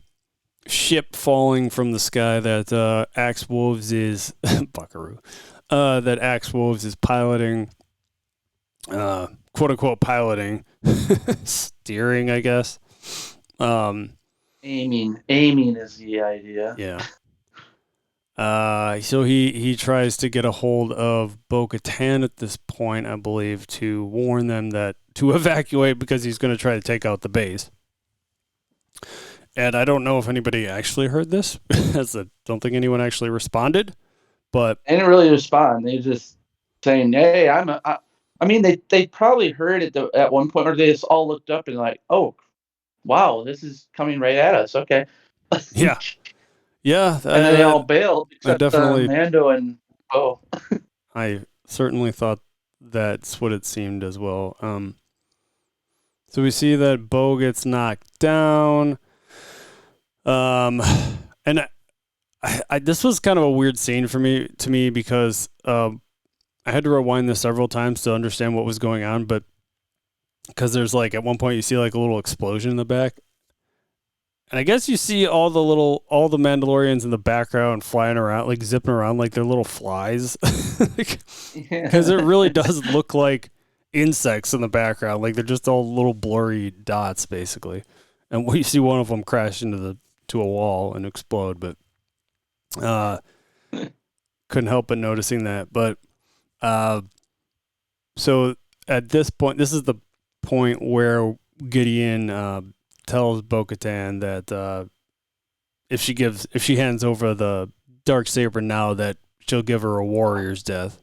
ship falling from the sky that Axe Wolves is Buckaroo that Axe Wolves is piloting, quote unquote piloting, steering, I guess. Aiming is the idea. Yeah. So he tries to get a hold of Bo-Katan at this point, I believe, to warn them that to evacuate because he's going to try to take out the base. And I don't know if anybody actually heard this, as I don't think anyone actually responded. But They didn't really respond. They just saying, "Hey, I mean, they probably heard it at one point, or they just all looked up and like, "Oh, wow, this is coming right at us." Okay. yeah, yeah, And then they all bailed I except definitely, Mando and Bo. I certainly thought that's what it seemed as well. So we see that Bo gets knocked down. And this was kind of a weird scene to me because I had to rewind this several times to understand what was going on, but because there's like at one point you see like a little explosion in the back, and I guess you see all the Mandalorians in the background flying around, like zipping around like they're little flies, because it really does look like insects in the background, like they're just all little blurry dots basically, and you see one of them crash into a wall and explode, but couldn't help but noticing that. But so at this point, this is the point where Gideon tells Bo-Katan that if she hands over the Darksaber now, that she'll give her a warrior's death,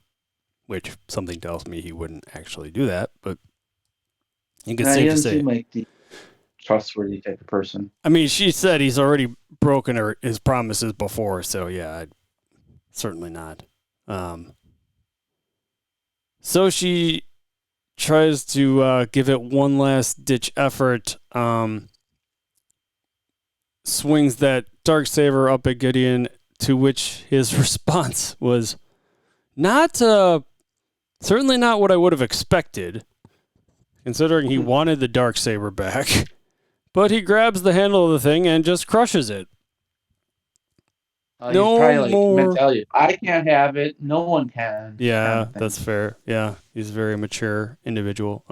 which something tells me he wouldn't actually do that, but you can safe to say. He doesn't seem like the trustworthy type of person. I mean, she said he's already broken his promises before, so yeah, certainly not. So she tries to give it one last ditch effort. Swings that Darksaber up at Gideon, to which his response was not certainly not what I would have expected, considering he wanted the Darksaber back. But he grabs the handle of the thing and just crushes it. He's probably like mentality. I can't have it. No one can. Yeah, that's fair. Yeah, he's a very mature individual.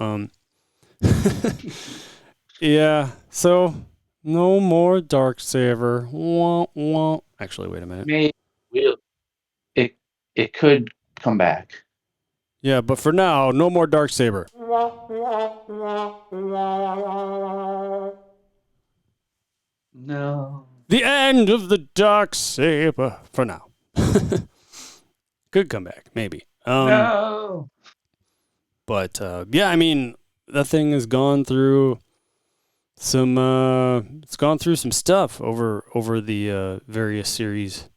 Yeah. So no more Darksaber. Wah, wah. Actually, wait a minute. Maybe it could come back. Yeah, but for now, no more Darksaber. No. The end of the Darksaber for now. Could come back, maybe. No. But yeah, I mean, that thing has gone through some. It's gone through some stuff over the various series.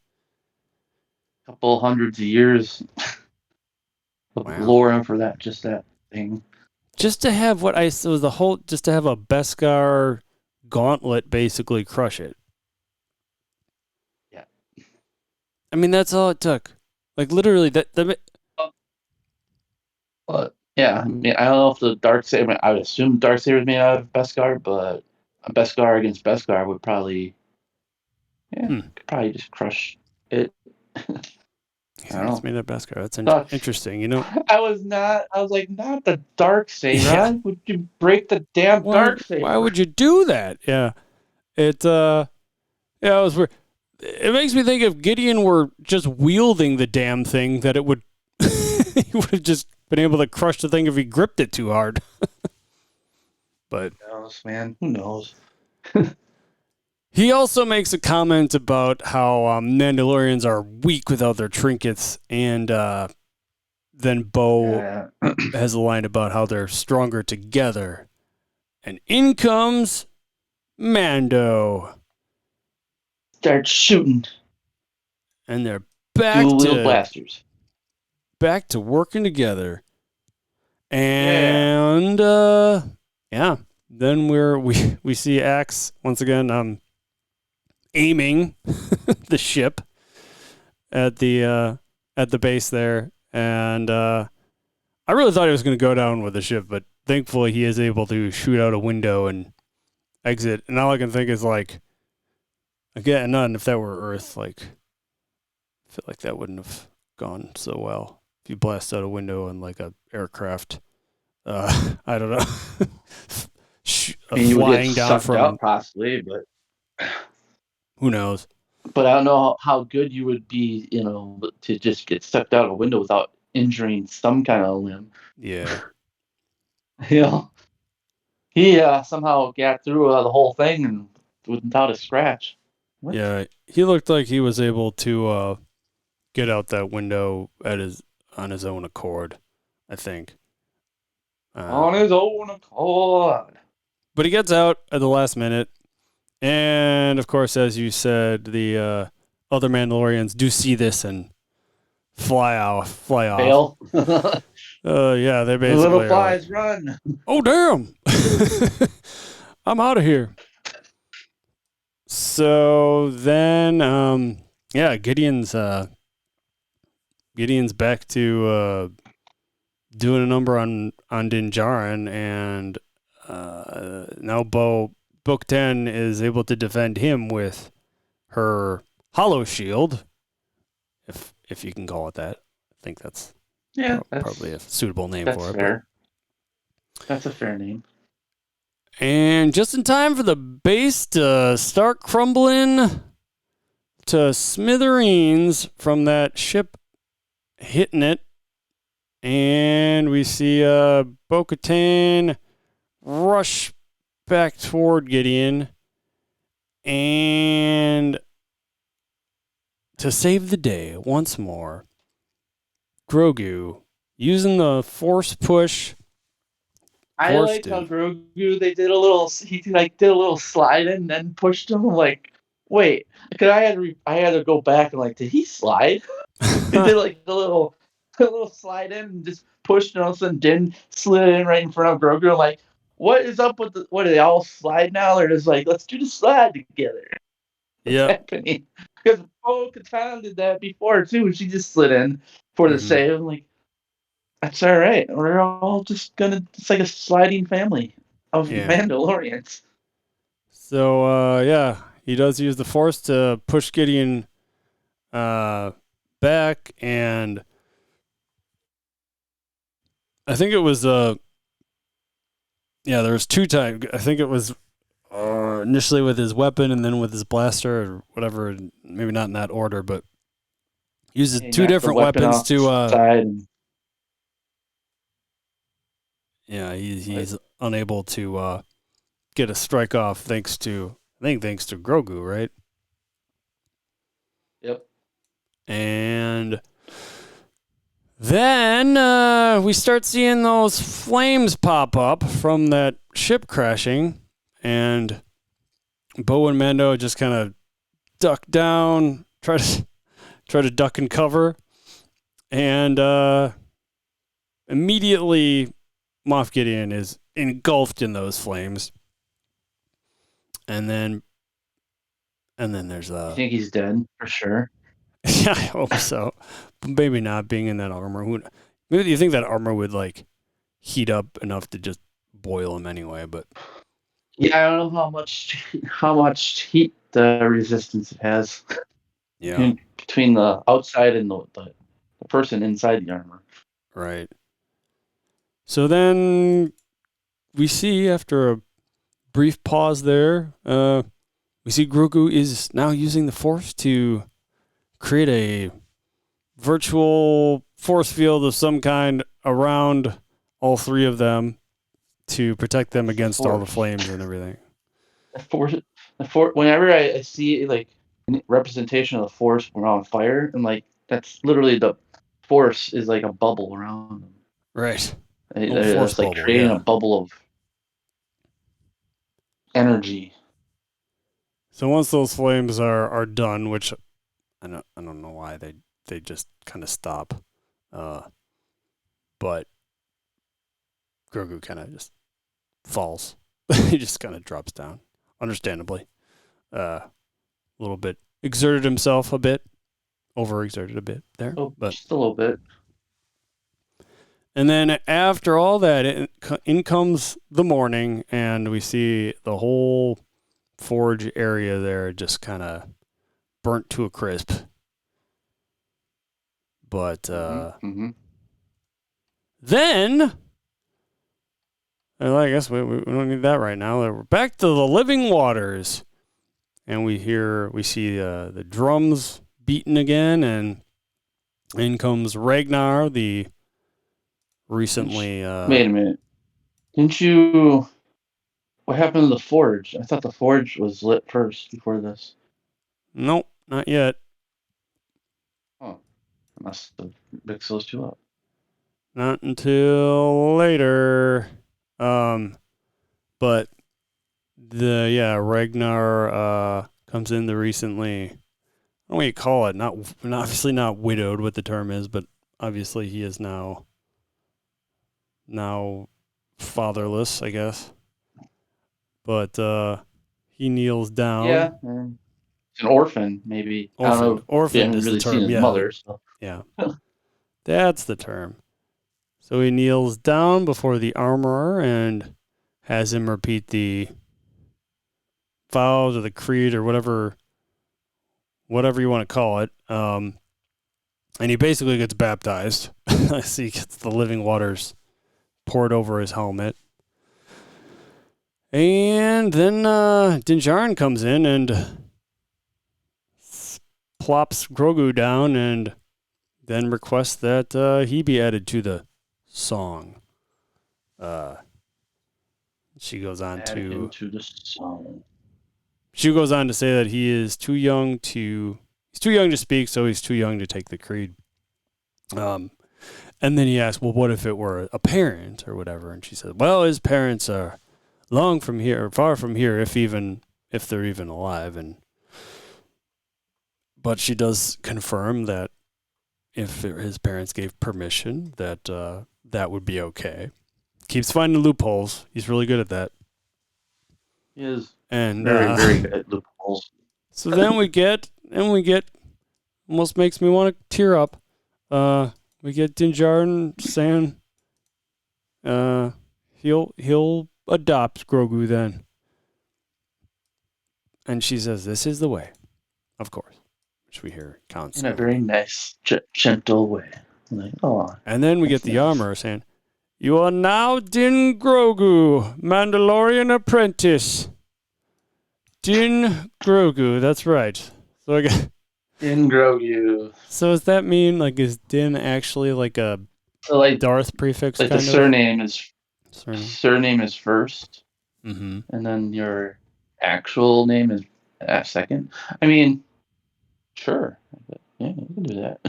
Couple hundreds of years of lore for that thing. Just to have just to have a Beskar gauntlet basically crush it. Yeah. I mean, that's all it took. Like literally yeah, I mean, I don't know if the Darksaber. I would assume Darksaber is made out of Beskar, but a Beskar against Beskar would probably, could probably just crush it. It's made of Beskar. That's interesting. You know, I was like, not the Darksaber. Yeah. Would you break the damn Darksaber? Why would you do that? Yeah, it was weird. It makes me think if Gideon were just wielding the damn thing, that it would he would have just been able to crush the thing if he gripped it too hard. But who knows, man? Who knows? He also makes a comment about how Mandalorians are weak without their trinkets, and then Bo has a line about how they're stronger together. And in comes Mando. Start shooting. And they're back to blasters. Back to working together. And then we see Axe once again aiming the ship at the base there, and I really thought he was going to go down with the ship, but thankfully he is able to shoot out a window and exit. And all I can think is like, again, if that were Earth, like I feel like that wouldn't have gone so well. If you blast out a window in like a aircraft, I don't know, I mean, you would get flying down sucked from out possibly, but who knows? I don't know how good you would be, to just get sucked out a window without injuring some kind of limb. Yeah. You know, he somehow got through the whole thing and without a scratch. What? Yeah, he looked like he was able to get out that window on his own accord, I think. On his own accord. But he gets out at the last minute, and of course, as you said, the other Mandalorians do see this and fly off. Fail. Yeah, they The basically little are flies like, run. "Oh damn, I'm out of here." So then, yeah, Gideon's back to doing a number on Din Djarin, and now Bo-Katan is able to defend him with her hollow shield, if you can call it that. I think that's probably a suitable name that's for it. fair. That's a fair name. And just in time for the base to start crumbling to smithereens from that ship hitting it. And we see Bo-Katan rush back toward Gideon. And to save the day once more, Grogu, using the force push. I liked how Grogu did a little slide in and then pushed him. I'm like, wait, because I had to go back and like, did he slide? He did like a little slide in and just pushed, and all of a sudden Din slid in right in front of Grogu. I'm like, what is up with what are they all slide now? They're just like, let's do the slide together. What's happening? Because Bo-Katan did that before too. She just slid in for the save. I'm like, that's all right. We're all just gonna. It's like a sliding family of Mandalorians. So yeah, he does use the force to push Gideon back, and I think it was there was two times. I think it was initially with his weapon and then with his blaster or whatever. Maybe not in that order, but uses two different weapons to. Yeah, he's unable to get a strike off thanks to Grogu, right? Yep. And then we start seeing those flames pop up from that ship crashing, and Bo and Mando just kind of duck down, try to duck and cover, and immediately Moff Gideon is engulfed in those flames, and then there's You think he's dead for sure? Yeah, I hope so. But maybe not, being in that armor. Maybe you think that armor would like heat up enough to just boil him anyway, but yeah, I don't know how much heat the resistance it has. Yeah. Between the outside and the person inside the armor. Right. So then we see, after a brief pause there, we see Grogu is now using the Force to create a virtual force field of some kind around all three of them to protect them against all the flames and everything. Whenever I see like representation of the Force around fire, and like that's literally the Force is like a bubble around them. Right. It's like creating a bubble of energy. So once those flames are done, which I don't know why they just kind of stop, but Grogu kind of just falls. He just kind of drops down, understandably. A little bit exerted himself a bit, overexerted a bit there, but just a little bit. And then after all that, in comes the morning, and we see the whole forge area there just kind of burnt to a crisp. But Mm-hmm. then, well, I guess we don't need that right now. We're back to the living waters. And we see the drums beating again, and in comes Ragnar, the recently... Wait a minute. Didn't you... What happened to the forge? I thought the forge was lit first before this. Nope, not yet. Oh, I must have mixed those two up. Not until later. But Ragnar comes in the recently... I don't know what you call it. Not obviously not widowed, what the term is, but obviously he is now fatherless, I guess. But he kneels down. Yeah, it's an orphan, maybe. I don't know. Orphaned is really the term. seen his mother. So. Yeah, that's the term. So he kneels down before the armorer and has him repeat the vows or the creed or whatever you want to call it. And he basically gets baptized. So he gets the living waters poured over his helmet. And then Djarin comes in and plops Grogu down and then requests that he be added to the song. She goes on to the song. She goes on to say that he is too young to speak, so he's too young to take the creed. And then he asks, well, what if it were a parent or whatever? And she said, well, his parents are far from here, if they're even alive. But she does confirm that if his parents gave permission, that would be okay. Keeps finding loopholes. He's really good at that. He is and very, very good at loopholes. So then we get, almost makes me want to tear up. We get Djarin saying, he'll adopt Grogu then. And she says, this is the way, of course, which we hear constantly. In a very nice, gentle way. Like, oh. And then we get the armorer saying, you are now Din Grogu, Mandalorian apprentice. Din Grogu, that's right. So I got Din Grogu. So does that mean, is Din actually like a Darth prefix? Like kind the of? Surname is first, and then your actual name is second. I mean, sure, yeah, you can do that.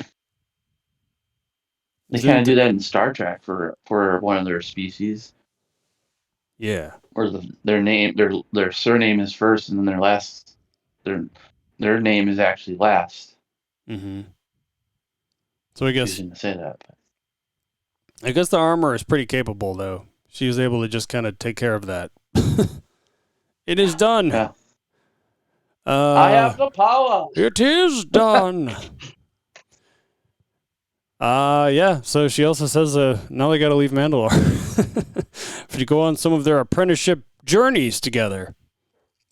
They kind of do that in Star Trek for one of their species. Yeah. Or their surname is first, and then their name is actually last. Mm-hmm. So I guess to say that. I guess the armor is pretty capable, though. She was able to just kind of take care of that. It is done. Yeah. I have the power. It is done. Yeah. So she also says, now they got to leave Mandalore. To go on some of their apprenticeship journeys together.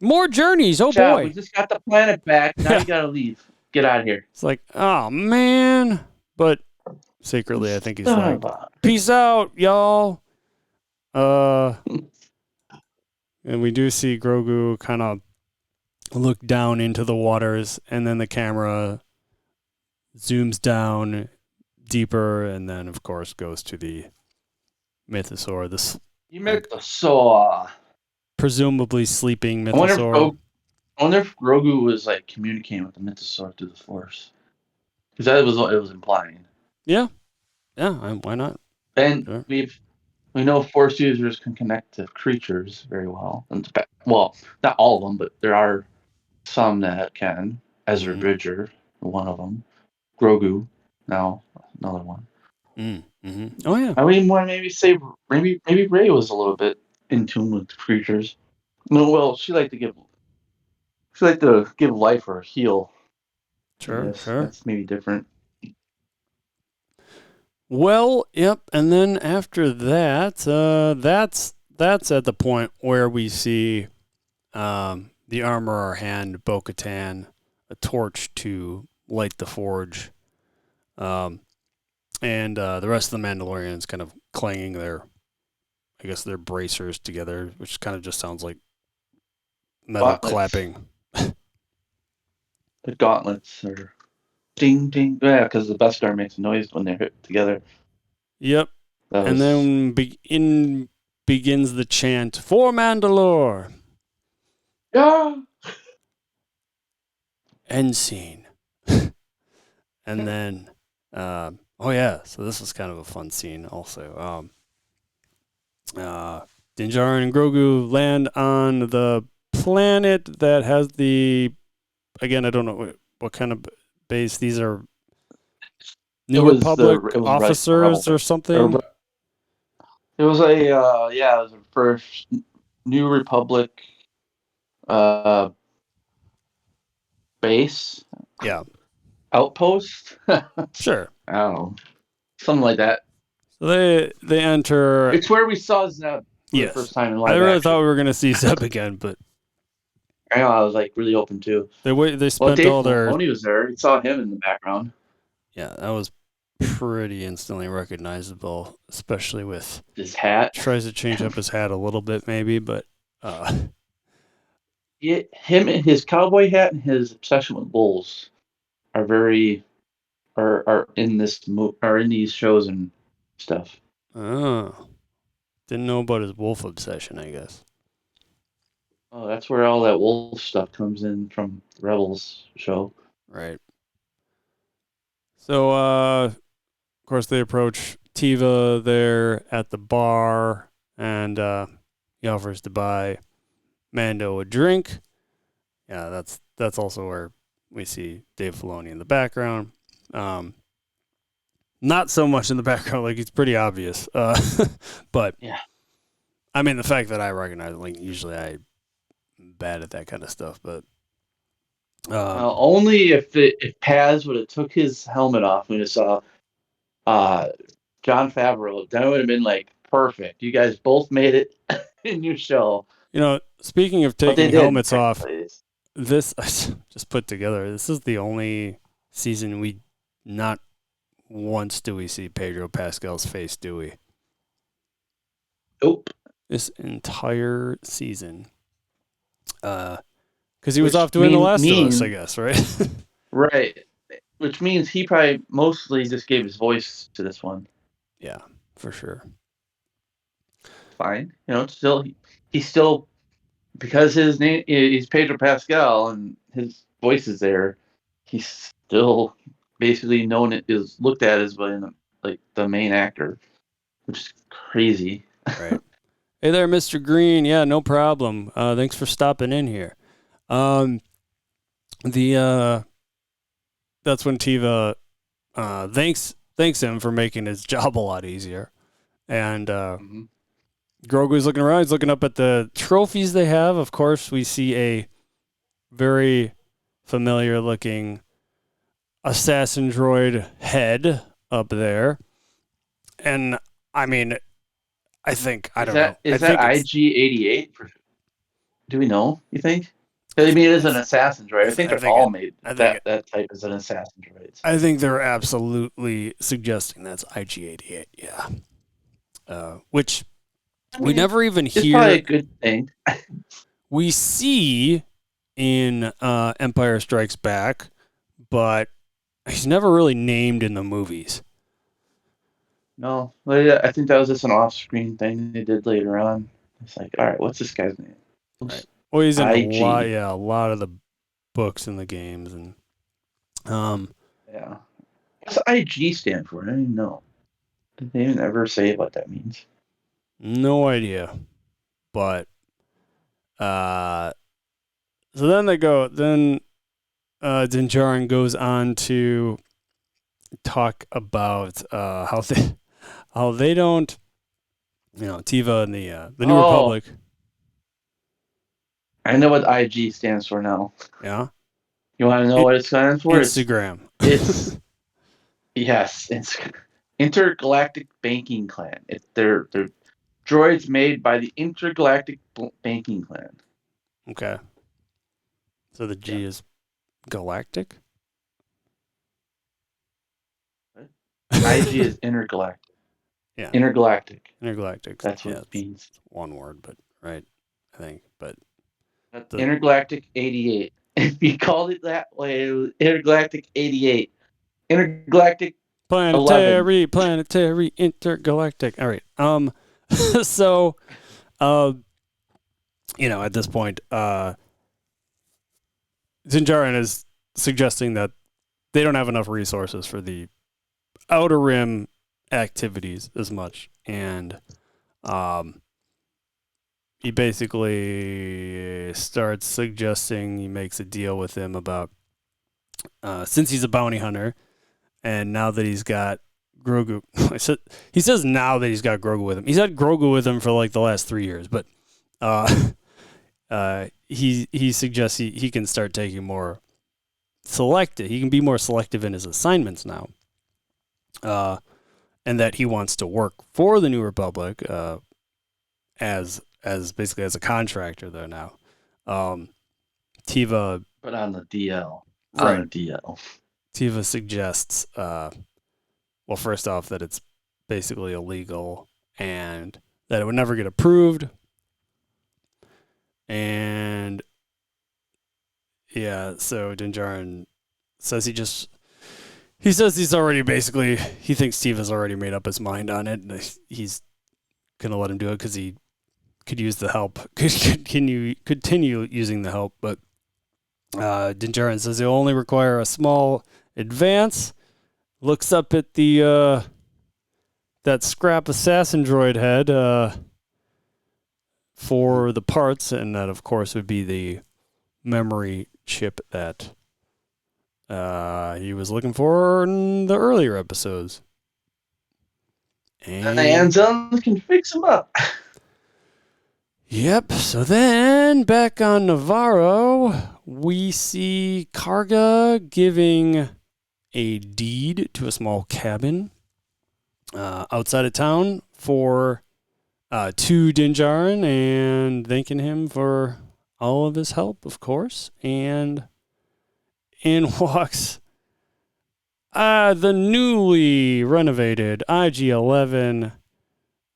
More journeys. Oh, boy. We just got the planet back. Now you got to leave. Get out of here. It's like, oh, man. But secretly, I think he's like, peace out, y'all. And we do see Grogu kind of look down into the waters, and then the camera zooms down deeper, and then, of course, goes to the mythosaur. Mythosaur. Presumably sleeping mythosaur. I wonder if Grogu was communicating with the mythosaur through the Force, because that was what it was implying. Yeah, why not? And sure. We know Force users can connect to creatures very well. Well, not all of them, but there are some that can. Ezra Bridger, one of them. Grogu, now another one. Mm-hmm. Oh yeah. I mean, maybe Rey was a little bit in tune with creatures. No, well, she liked to give life or heal. Sure. That's maybe different. Well, yep, and then after that, that's at the point where we see the armorer hand Bo-Katan a torch to light the forge. and the rest of the Mandalorians kind of clanging their bracers together, which kind of just sounds like metal Gauntlets. clapping. The gauntlets are ding ding. Yeah, because the Beskar makes a noise when they're hit together. Yep. That And was then begins the chant for Mandalore. yeah. End scene. And then, oh yeah, so this was kind of a fun scene also. Djarin and Grogu land on the planet that has again, I don't know what kind of base. These are New Republic It was right officers rebel. or something. It was a yeah, it was the first New Republic uh base Yeah, outpost. I sure. don't know, something like that. So they enter. It's where we saw Zeb for the Yes, first time in I live really thought we action. were gonna see Zeb again, but I know I was like really open too. they Well, spent Dave all their Filoni was there. You saw him in the background. yeah. That was pretty instantly recognizable, especially with His hat. tries to change up his hat a little bit maybe, but Him and his cowboy hat and his obsession with bulls are very are in are in these shows and stuff. oh, didn't know about his wolf obsession. I guess Oh, that's where all that wolf stuff comes in from Rebels show. right. So of course they approach Tiva there at the bar, and he offers to buy Mando a drink. Yeah, that's also where we see Dave Filoni in the background. Um, not so much in the background, like it's pretty obvious. But Yeah. I mean, the fact that I recognize, like, usually I'm bad at that kind of stuff, but Only if Paz would have took his helmet off when he saw uh, John Favreau, then it would have been like perfect. You guys both made it in your show, speaking of but they taking didn't helmets off, technically. this I just put together. This is the only season we not once do we see Pedro Pascal's face, do we? Nope. This entire season. Because he was Which off doing The Last of Us, I mean guess, right? right. Which means he probably mostly just gave his voice to this one. Yeah, for sure. Fine, it's still he's still because his name is Pedro Pascal and his voice is there. He's still basically known is looked at as like the main actor, which is crazy. Right. Hey there, Mr. Green. Yeah, no problem. Thanks for stopping in here. Um, the that's when Tiva thanks him for making his job a lot easier. And Mm-hmm. Grogu's looking around. He's looking up at the trophies they have. Of course, we see a very familiar looking assassin droid head up there. And I mean, I think I Is don't know. that I is that think it's IG-88? Do we know? You think? I mean, it is an assassin droid. I think I they're think all it made I think that it that type is an assassin droid. I think they're absolutely suggesting that's IG-88. Yeah. Which I we mean, never even it's probably a hear. good thing. We see in Empire Strikes Back, but he's never really named in the movies. No, well, yeah, I think that was just an off-screen thing they did later on. It's like, all right, what's this guy's name? Right. Oops. Well, he's in IG. a lot of the books and the games, and Yeah. What's IG stand for? I don't even know. Did they even ever say what that means? no idea. But uh, so then Din Djarin goes on to talk about how they don't, Tiva and the New Oh, Republic. I know what IG stands for now. Yeah. You want to know what it stands for? Instagram. It's yes, it's Intergalactic Banking Clan. They're droids made by the Intergalactic Banking Clan. Okay. So the Yeah. G is galactic? What? IG is intergalactic. Yeah. Intergalactic. Intergalactic. That's what Yeah, it it's means. one word, but right, I think. But the Intergalactic 88. If you called it that way, it was Intergalactic 88. Intergalactic 11. planetary, intergalactic. All right. So, uh, at this point, Djarin is suggesting that they don't have enough resources for the Outer Rim activities as much, and he basically starts suggesting he makes a deal with him about since he's a bounty hunter, and now that he's got Grogu, he says now that he's got Grogu with him. He's had Grogu with him for like the last 3 years, but he suggests he can start taking more selective. He can be more selective in his assignments now, and that he wants to work for the New Republic as basically as a contractor there now. Tiva, but on the DL. Right. On the DL. Tiva suggests, well, first off, that it's basically illegal and that it would never get approved. And yeah, so Djarin says he thinks Steve has already made up his mind on it. And he's going to let him do it because he could use the help, continue using the help. But Djarin says he'll only require a small advance, looks up at the that scrap assassin droid head for the parts, and that, of course, would be the memory chip that he was looking for in the earlier episodes. And Zone can fix him up. Yep. So then, back on Navarro, we see Karga giving a deed to a small cabin outside of town to Djarin and thanking him for all of his help, of course. And in walks the newly renovated IG-11,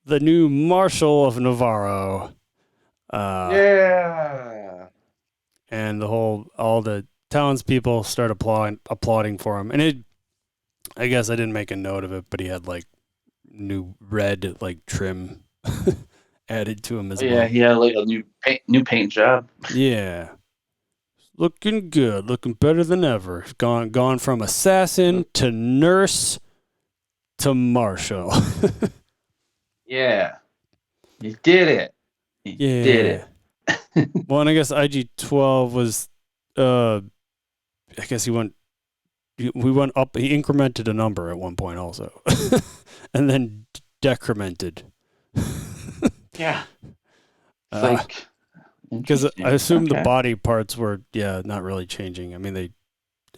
the new Marshal of Navarro. Yeah. And all the townspeople start applauding for him. And I guess I didn't make a note of it, but he had like new red like trim added to him as well. Yeah, he had like a new paint job. Yeah. Looking good, looking better than ever. Gone from assassin to nurse to marshal. Yeah. He did it. He did it. Well, and I guess IG-12 was I guess we went up, he incremented a number at one point also. And then decremented. Yeah. Like, because I assume the body parts were not really changing. I mean, they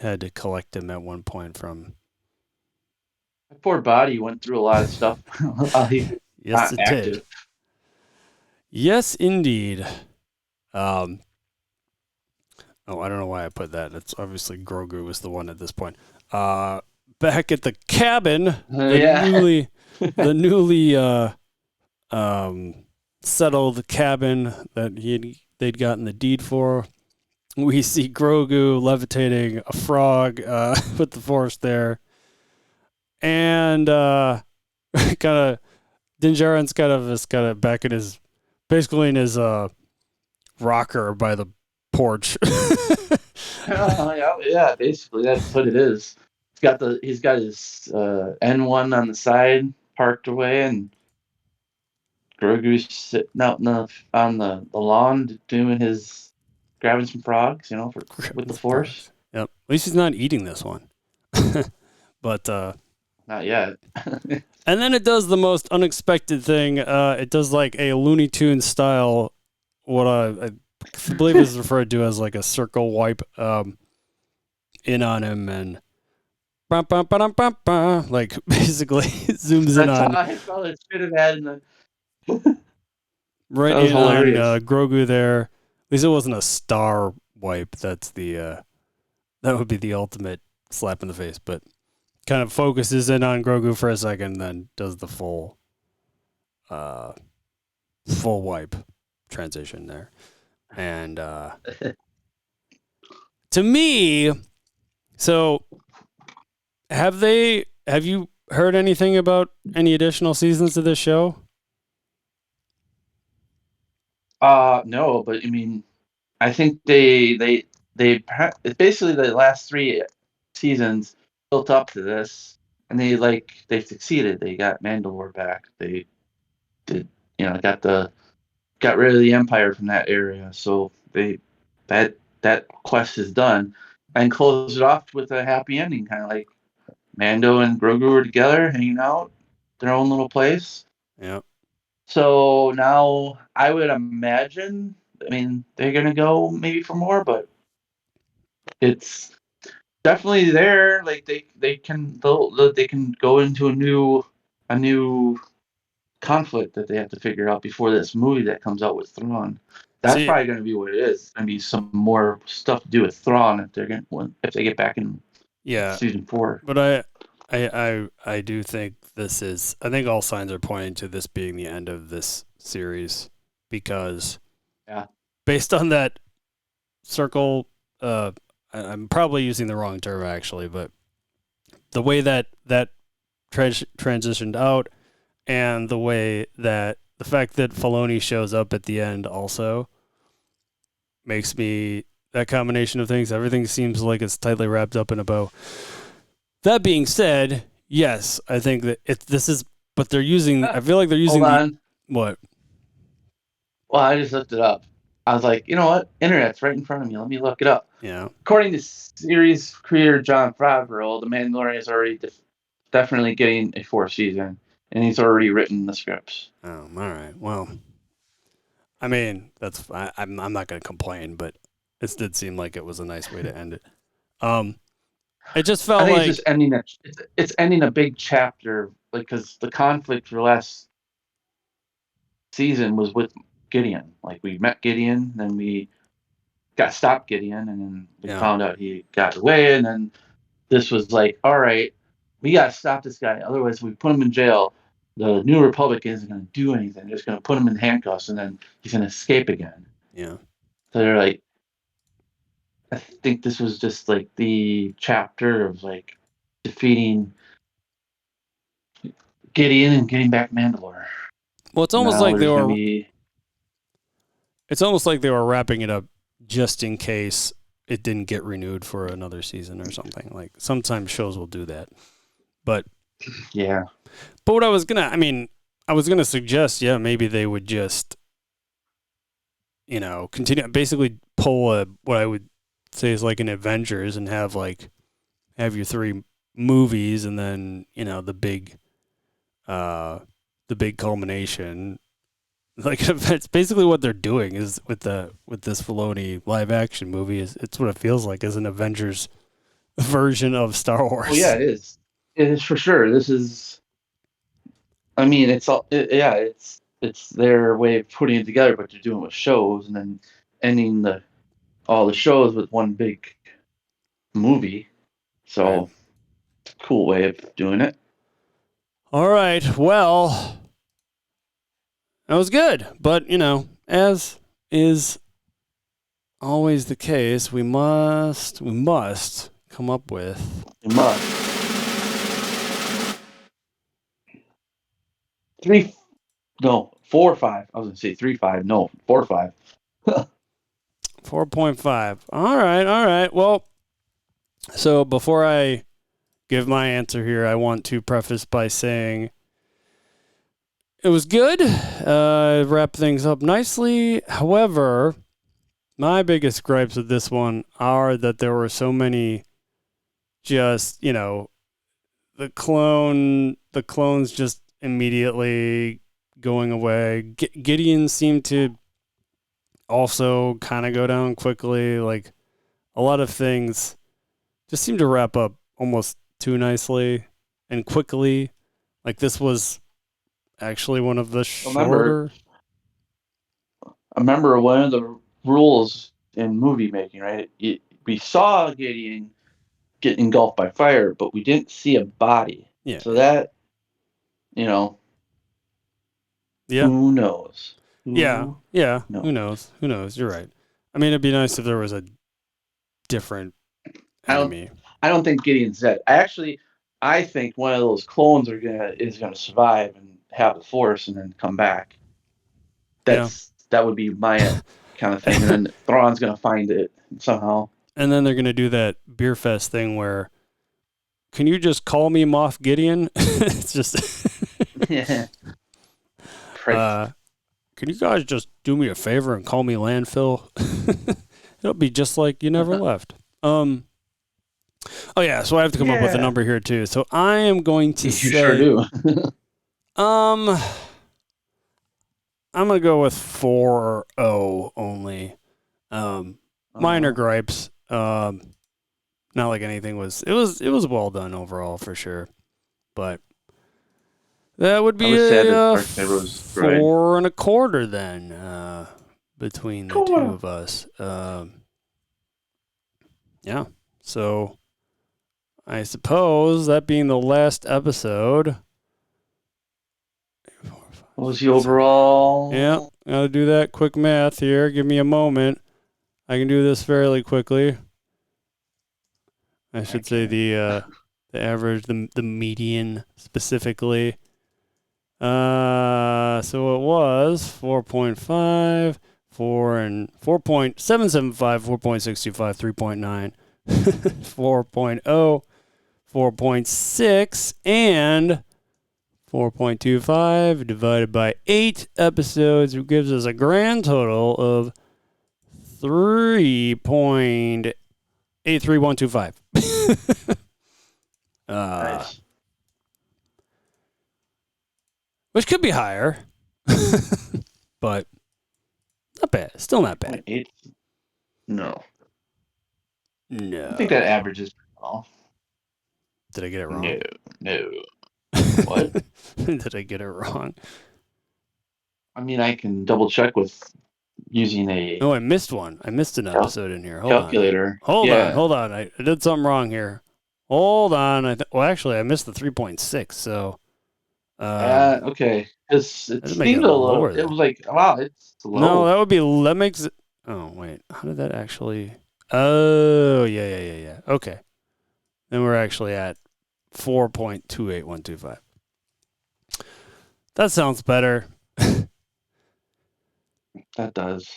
had to collect him at one point from. My poor body went through a lot of stuff while he yes, it active. Did. Yes, indeed. Oh, I don't know why I put that. It's obviously Grogu was the one at this point. Back at the cabin, the newly settled cabin that they'd gotten the deed for. We see Grogu levitating a frog with the Force there, and kind of Djarin's kind of back in his rocker by the porch. Yeah, basically that's what it is. He's got his N1 on the side parked away, and Grogu's sitting out on the lawn grabbing some frogs, with the Force. Yep. At least he's not eating this one. But not yet. And then it does the most unexpected thing. It does like a Looney Tunes style, what I believe is referred to as like a circle wipe in on him, and like basically zooms in on. I thought it should have had in the right in hilarious. On Grogu there. At least it wasn't a star wipe. That's that would be the ultimate slap in the face. But kind of focuses in on Grogu for a second, then does the uh, full wipe transition there. And to me, so have you heard anything about any additional seasons of this show? No, but I mean, I think it's basically the last three seasons built up to this, and they succeeded. They got Mandalore back. They did, got rid of the Empire from that area. So that quest is done, and closed it off with a happy ending, kind of like Mando and Grogu were together, hanging out, their own little place. Yeah. So now I would imagine, I mean, they're gonna go maybe for more, but it's definitely there. Like they can go into a new conflict that they have to figure out before this movie that comes out with Thrawn. That's See, probably going to be what it is. It's going to be some more stuff to do with Thrawn if they get back in yeah, season 4. but I do think this is. I think all signs are pointing to this being the end of this series because, Yeah. based on that circle, I'm probably using the wrong term actually, but the way that transitioned out, and the way that the fact that Filoni shows up at the end also makes me that combination of things. Everything seems like it's tightly wrapped up in a bow. That being said, yes, I think that this is, but they're using. I feel like they're using Hold on. what? Well, I just looked it up. I was like, you know what? Internet's right in front of me. Let me look it up. Yeah. According to series creator Jon Favreau, The Mandalorian is already definitely getting a 4th season, and he's already written the scripts. Oh, all right. Well, I mean, I'm not going to complain, but it did seem like it was a nice way to end it. It just I felt think like it's just ending it's ending a big chapter, like, because the conflict for last season was with Gideon. Like, we met Gideon, then we got stopped Gideon, and then we found out he got away, and then this was like, all right, we got to stop this guy. Otherwise, we put him in jail. The New Republic isn't going to do anything. They're just going to put him in handcuffs, and then he's going to escape again. yeah. So they're like, I think this was just like the chapter of like defeating Gideon and getting back Mandalore. Well, it's almost Now like they there's going to were. be It's almost like they were wrapping it up just in case it didn't get renewed for another season or something. Like sometimes shows will do that. But yeah. But what I was gonna suggest, yeah, maybe they would just, continue, basically pull what I would say is like an Avengers and have your 3 movies and then the big culmination. Like it's basically what they're doing is with this Filoni live action movie. It's what it feels like as an Avengers version of Star Wars. Oh yeah, it is. It is for sure. This is. I mean, it's their way of putting it together, but they're doing it with shows and then ending all the shows with one big movie. So, Right. cool way of doing it. All right. Well, that was good, but as is always the case, we must come up with You must. 3, no, 4 or 5. I was gonna say 3-5. No, 4 or 5. 4.5. All right. Well, so before I give my answer here, I want to preface by saying it was good. Wrap things up nicely. However, my biggest gripes with this one are that there were so many just, the clones just immediately going away. Gideon seemed to also kind of go down quickly. Like a lot of things just seemed to wrap up almost too nicely and quickly. Like this was actually one of the shorter. Remember one of the rules in movie making, right? We saw Gideon get engulfed by fire, but we didn't see a body. Yeah. So that, yeah. Who knows? Yeah. Who Who knows? knows? Who knows? You're right. I mean, it'd be nice if there was a different I don't. enemy. I don't think Gideon's dead. I think one of those clones is gonna survive and have the Force and then come back. That would be my kind of thing, and then Thrawn's gonna find it somehow. And then they're gonna do that beer fest thing where, can you just call me Moff Gideon? It's just. Yeah. Can you guys just do me a favor and call me Landfill? It'll be just like you never left. Oh yeah, so I have to come up with a number here too. So I am going to say. You sure do. I'm gonna go with 4-0 only. Minor gripes. Not like anything was. It was well done overall for sure, but that would be a 4 1/4 then. Between the two of us. Yeah. So I suppose that being the last episode. What was the overall? Yeah, gotta do that quick math here. Give me a moment. I can do this fairly quickly. I should say the average, the median specifically. So it was 4.5, 4 and 4.775, 4.625, 3.9, 4.0, 4.6, and 4.25 divided by 8 episodes, which gives us a grand total of 3.83125. Nice. Which could be higher, but not bad. Still not bad. 8? No. No. I think that average is off. Did I get it wrong? No. What? Did I get it wrong? I mean, I can double check with using a. Oh, I missed one. I missed an episode in here. Hold calculator. Hold on. I did something wrong here. Hold on. Well, actually, I missed the 3.6. So. Okay. Because it seemed a little. It was like, wow, it's low. No, that would be. That makes it. Oh wait, how did that actually? Oh yeah. Okay. Then we're actually at 4.28125. That sounds better. That does.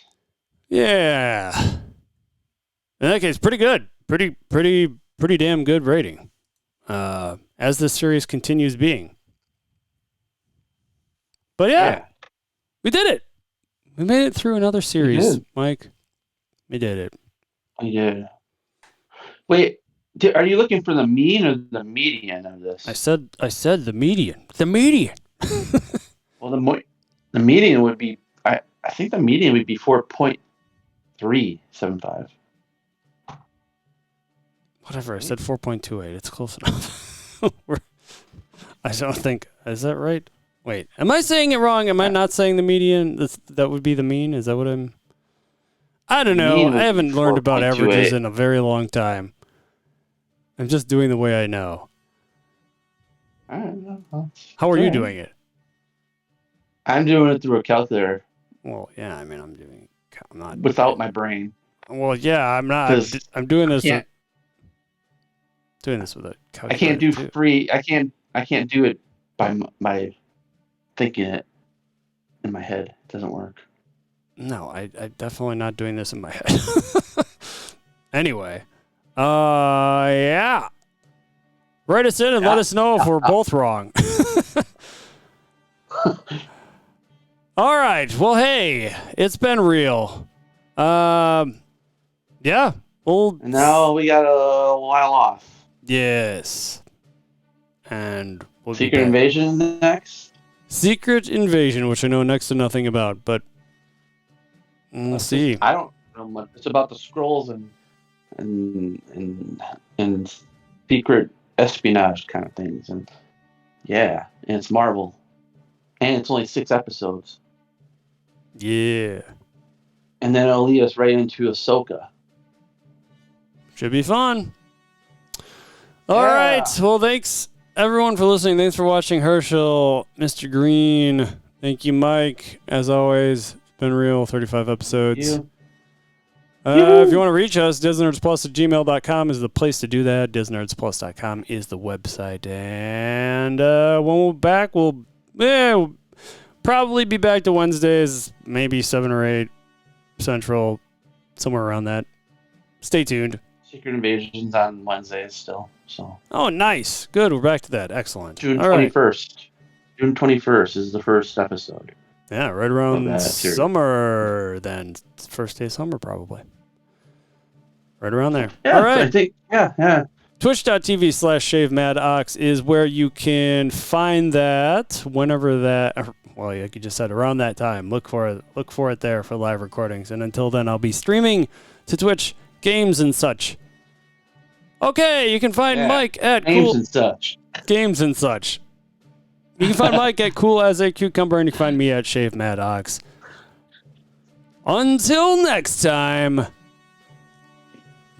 Yeah. In that case, pretty good. Pretty damn good rating. As this series continues being. But yeah, we did it. We made it through another series, Mike. We did it. Yeah. Wait, are you looking for the mean or the median of this? I said the median. The median. Well, the median would be. I think the median would be 4.375. Whatever. I said 4.28. It's close enough. I don't think. Is that right? Wait. Am I saying it wrong? Am I not saying the median? That would be the mean? Is that what I'm. I don't know. I haven't learned about averages in a very long time. I'm just doing the way I know. I don't know. How are you doing it? I'm doing it through a calculator. Well, yeah. I mean, I'm not without my brain. Well, yeah. I'm not. I'm doing this. Doing this with a calculator. I can't do free. I can't do it by my thinking it in my head. It doesn't work. No, I definitely not doing this in my head. Anyway, yeah. Write us in and let us know if we're both wrong. All right. Well, hey, it's been real. Yeah. Well. Now we got a while off. Yes. And we'll Secret Invasion next. Secret Invasion, which I know next to nothing about, but we'll see. I don't know much. It's about the scrolls and secret espionage kind of things, and yeah, and it's Marvel, and it's only 6 episodes. Yeah. And then it'll lead us right into Ahsoka. Should be fun. All right. Well, thanks everyone for listening. Thanks for watching, Herschel, Mr. Green. Thank you, Mike. As always, it's been real. 35 episodes. If you want to reach us, disnerdsplus@gmail.com is the place to do that. Disnerdsplus.com is the website. And when we're back, we'll probably be back to Wednesdays, maybe 7 or 8 Central, somewhere around that. Stay tuned. Secret Invasion's on Wednesdays still. So. Oh, nice. Good. We're back to that. Excellent. June 21st. Right. June 21st is the first episode. Yeah, right around summer then. First day of summer, probably. Right around there. Yeah, all right. I think, yeah. Twitch.tv/ShaveMadOx is where you can find that whenever that, well, like you just said, around that time. Look for it there for live recordings. And until then, I'll be streaming to Twitch games and such. Okay, you can find Mike at Games and such. Games and such. You can find Mike at Cool as a Cucumber, and you can find me at ShaveMadOx. Until next time,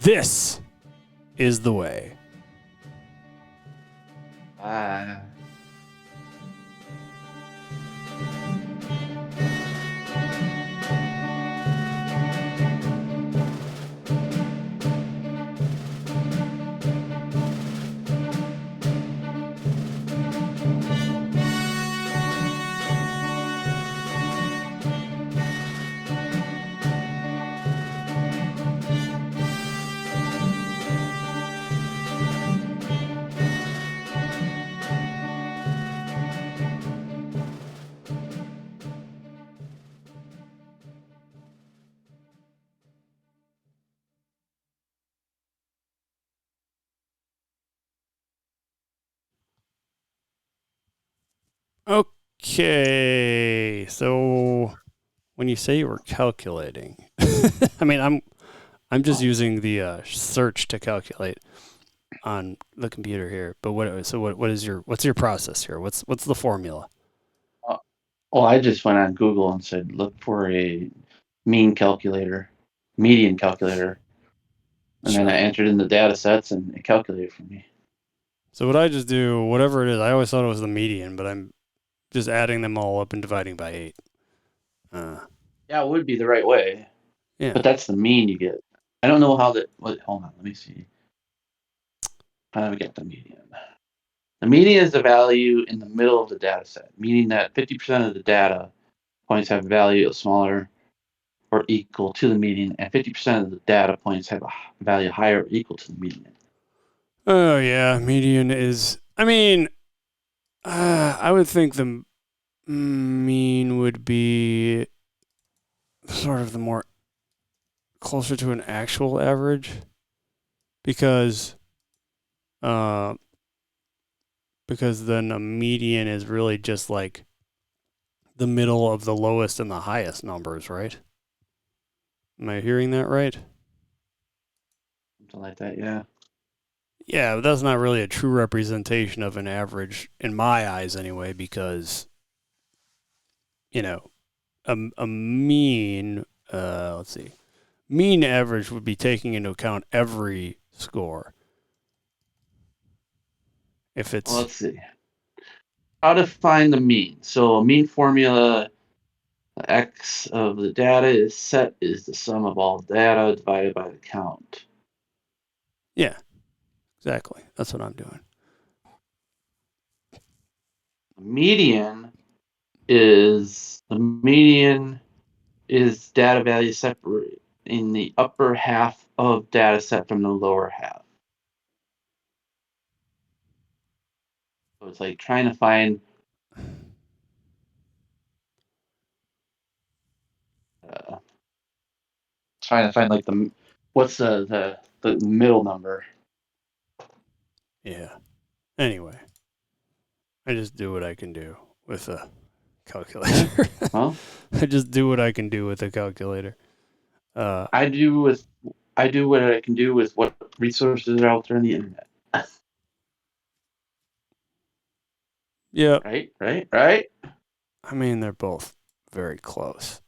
this is the way. Bye. Okay, so when you say you were calculating, I mean I'm just using the search to calculate on the computer here. But what's your process here? What's the formula? Well, I just went on Google and said look for a median calculator, and then I entered in the data sets and it calculated for me. So what I just do, whatever it is, I always thought it was the median, but I'm just adding them all up and dividing by 8. Yeah, it would be the right way. Yeah. But that's the mean you get. I don't know how that. Hold on, let me see. How do we get the median? The median is the value in the middle of the data set, meaning that 50% of the data points have a value smaller or equal to the median, and 50% of the data points have a value higher or equal to the median. Oh, yeah. Median is, I mean, I would think the mean would be sort of the more closer to an actual average because then a median is really just like the middle of the lowest and the highest numbers, right? Am I hearing that right? Something like that, yeah. Yeah, but that's not really a true representation of an average in my eyes anyway, because, you know, a mean, let's see, mean average would be taking into account every score. If it's... Well, let's see. How to find the mean. So a mean formula, X of the data is set is the sum of all data divided by the count. Yeah, exactly. That's what I'm doing. The median is data value separate in the upper half of data set from the lower half. So it's like trying to find like what's the middle number. Yeah. Anyway, I just do what I can do with a calculator. Huh? I just do what I can do with a calculator. I do what I can do with what resources are out there on the internet. Yeah. Right. I mean, they're both very close.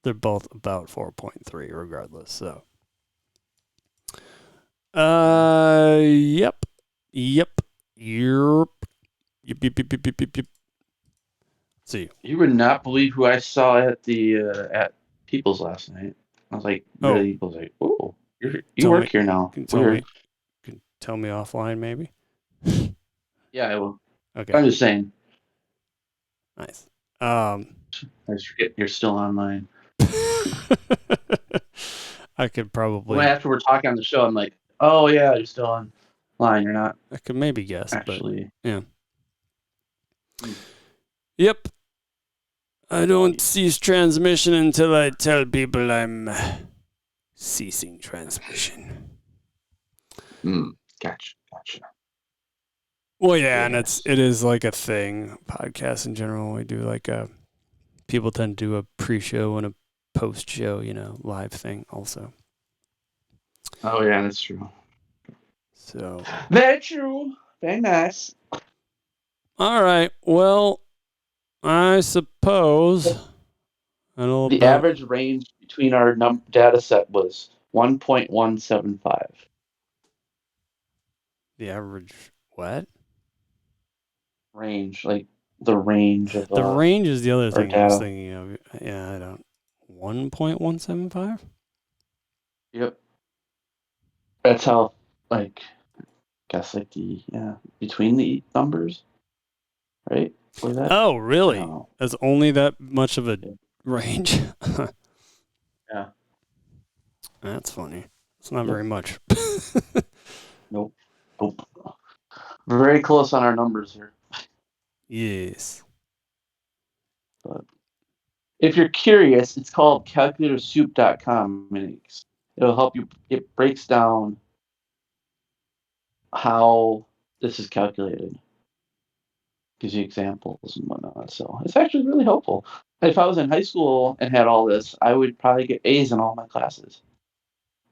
They're both about 4.3 regardless, so. Yep. Yep. Yep. Yep. Yep. Yep. Yep. Yep. Yep. Yep. See. You would not believe who I saw at the at People's last night. I was like, Oh, really? I was like, oh, you tell work me. here now. Can you tell me? Weird. Can you tell me offline, maybe? Yeah, I will. Okay. I'm just saying. Nice. I just forget you're still online. I could Well, probably. after we're talking on the show, I'm like, oh yeah, you're still online. You're not I could maybe guess, actually. but yeah. Hmm. Yep. I don't cease transmission until I tell people I'm ceasing transmission. Gotcha. Well, yeah, and Yes. it is like a thing. Podcasts in general, we do like people tend to do a pre-show and a post-show, live thing also. Oh yeah, that's true. So. Very true. Very nice. All right. Well, I suppose I know The about average range between our data set was 1.175. the average what? Range, like the range of The range is the other our thing I was data. thinking of. Yeah, I don't. 1.175? Yep. That's how, like, guess like the between the numbers, right? Was that? Oh, I don't really? know. That's only that much of a Yeah. range? Yeah. That's funny. It's not Yep. very much. Nope. We're very close on our numbers here. Yes. But if you're curious, it's called calculatorsoup.com, and it'll help you. It breaks down how this is calculated, gives you examples and whatnot. So it's actually really helpful. If I was in high school and had all this, I would probably get A's in all my classes.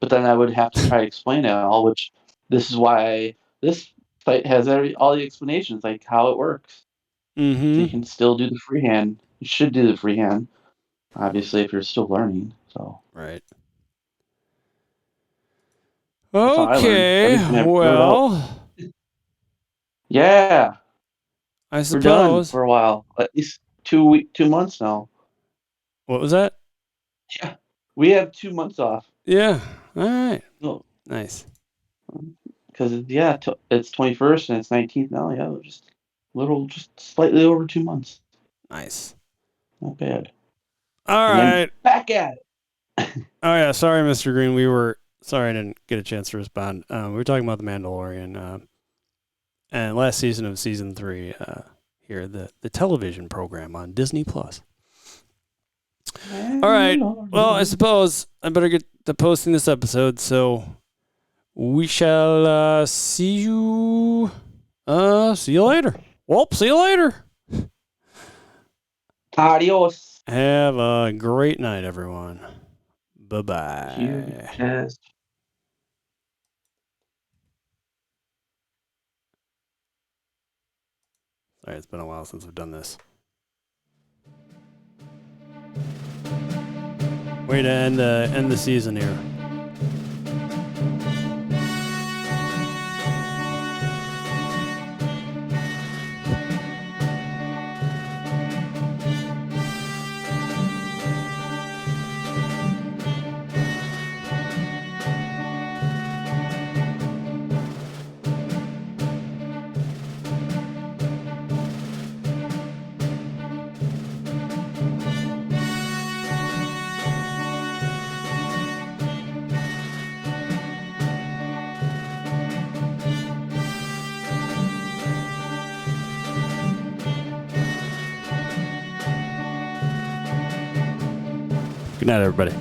But then I would have to try to explain it all, which this is why this site has all the explanations, like how it works. So you Mm-hmm. can still do the freehand. You should do the freehand, obviously, if you're still learning. So Right. that's how I learned Okay. everything I wrote out. Well, Yeah, I we're done suppose. for a while. At least 2 months now. What was that? Yeah, we have 2 months off. Yeah. All right. No, Nice. because it's 21st and it's 19th now. Yeah, we're just slightly over 2 months. Nice. Not bad. All And then right. back at it. Oh yeah, sorry, Mr. Green. Sorry I didn't get a chance to respond. We were talking about the Mandalorian, and last season of season 3. Here, the television program on Disney Plus. All right. Well, I suppose I better get to posting this episode. So we shall see you. See you later. Well, see you later. Adios. Have a great night, everyone. Bye-bye. Yes. Sorry, it's been a while since we've done this. Way to end the season here. Good night, everybody.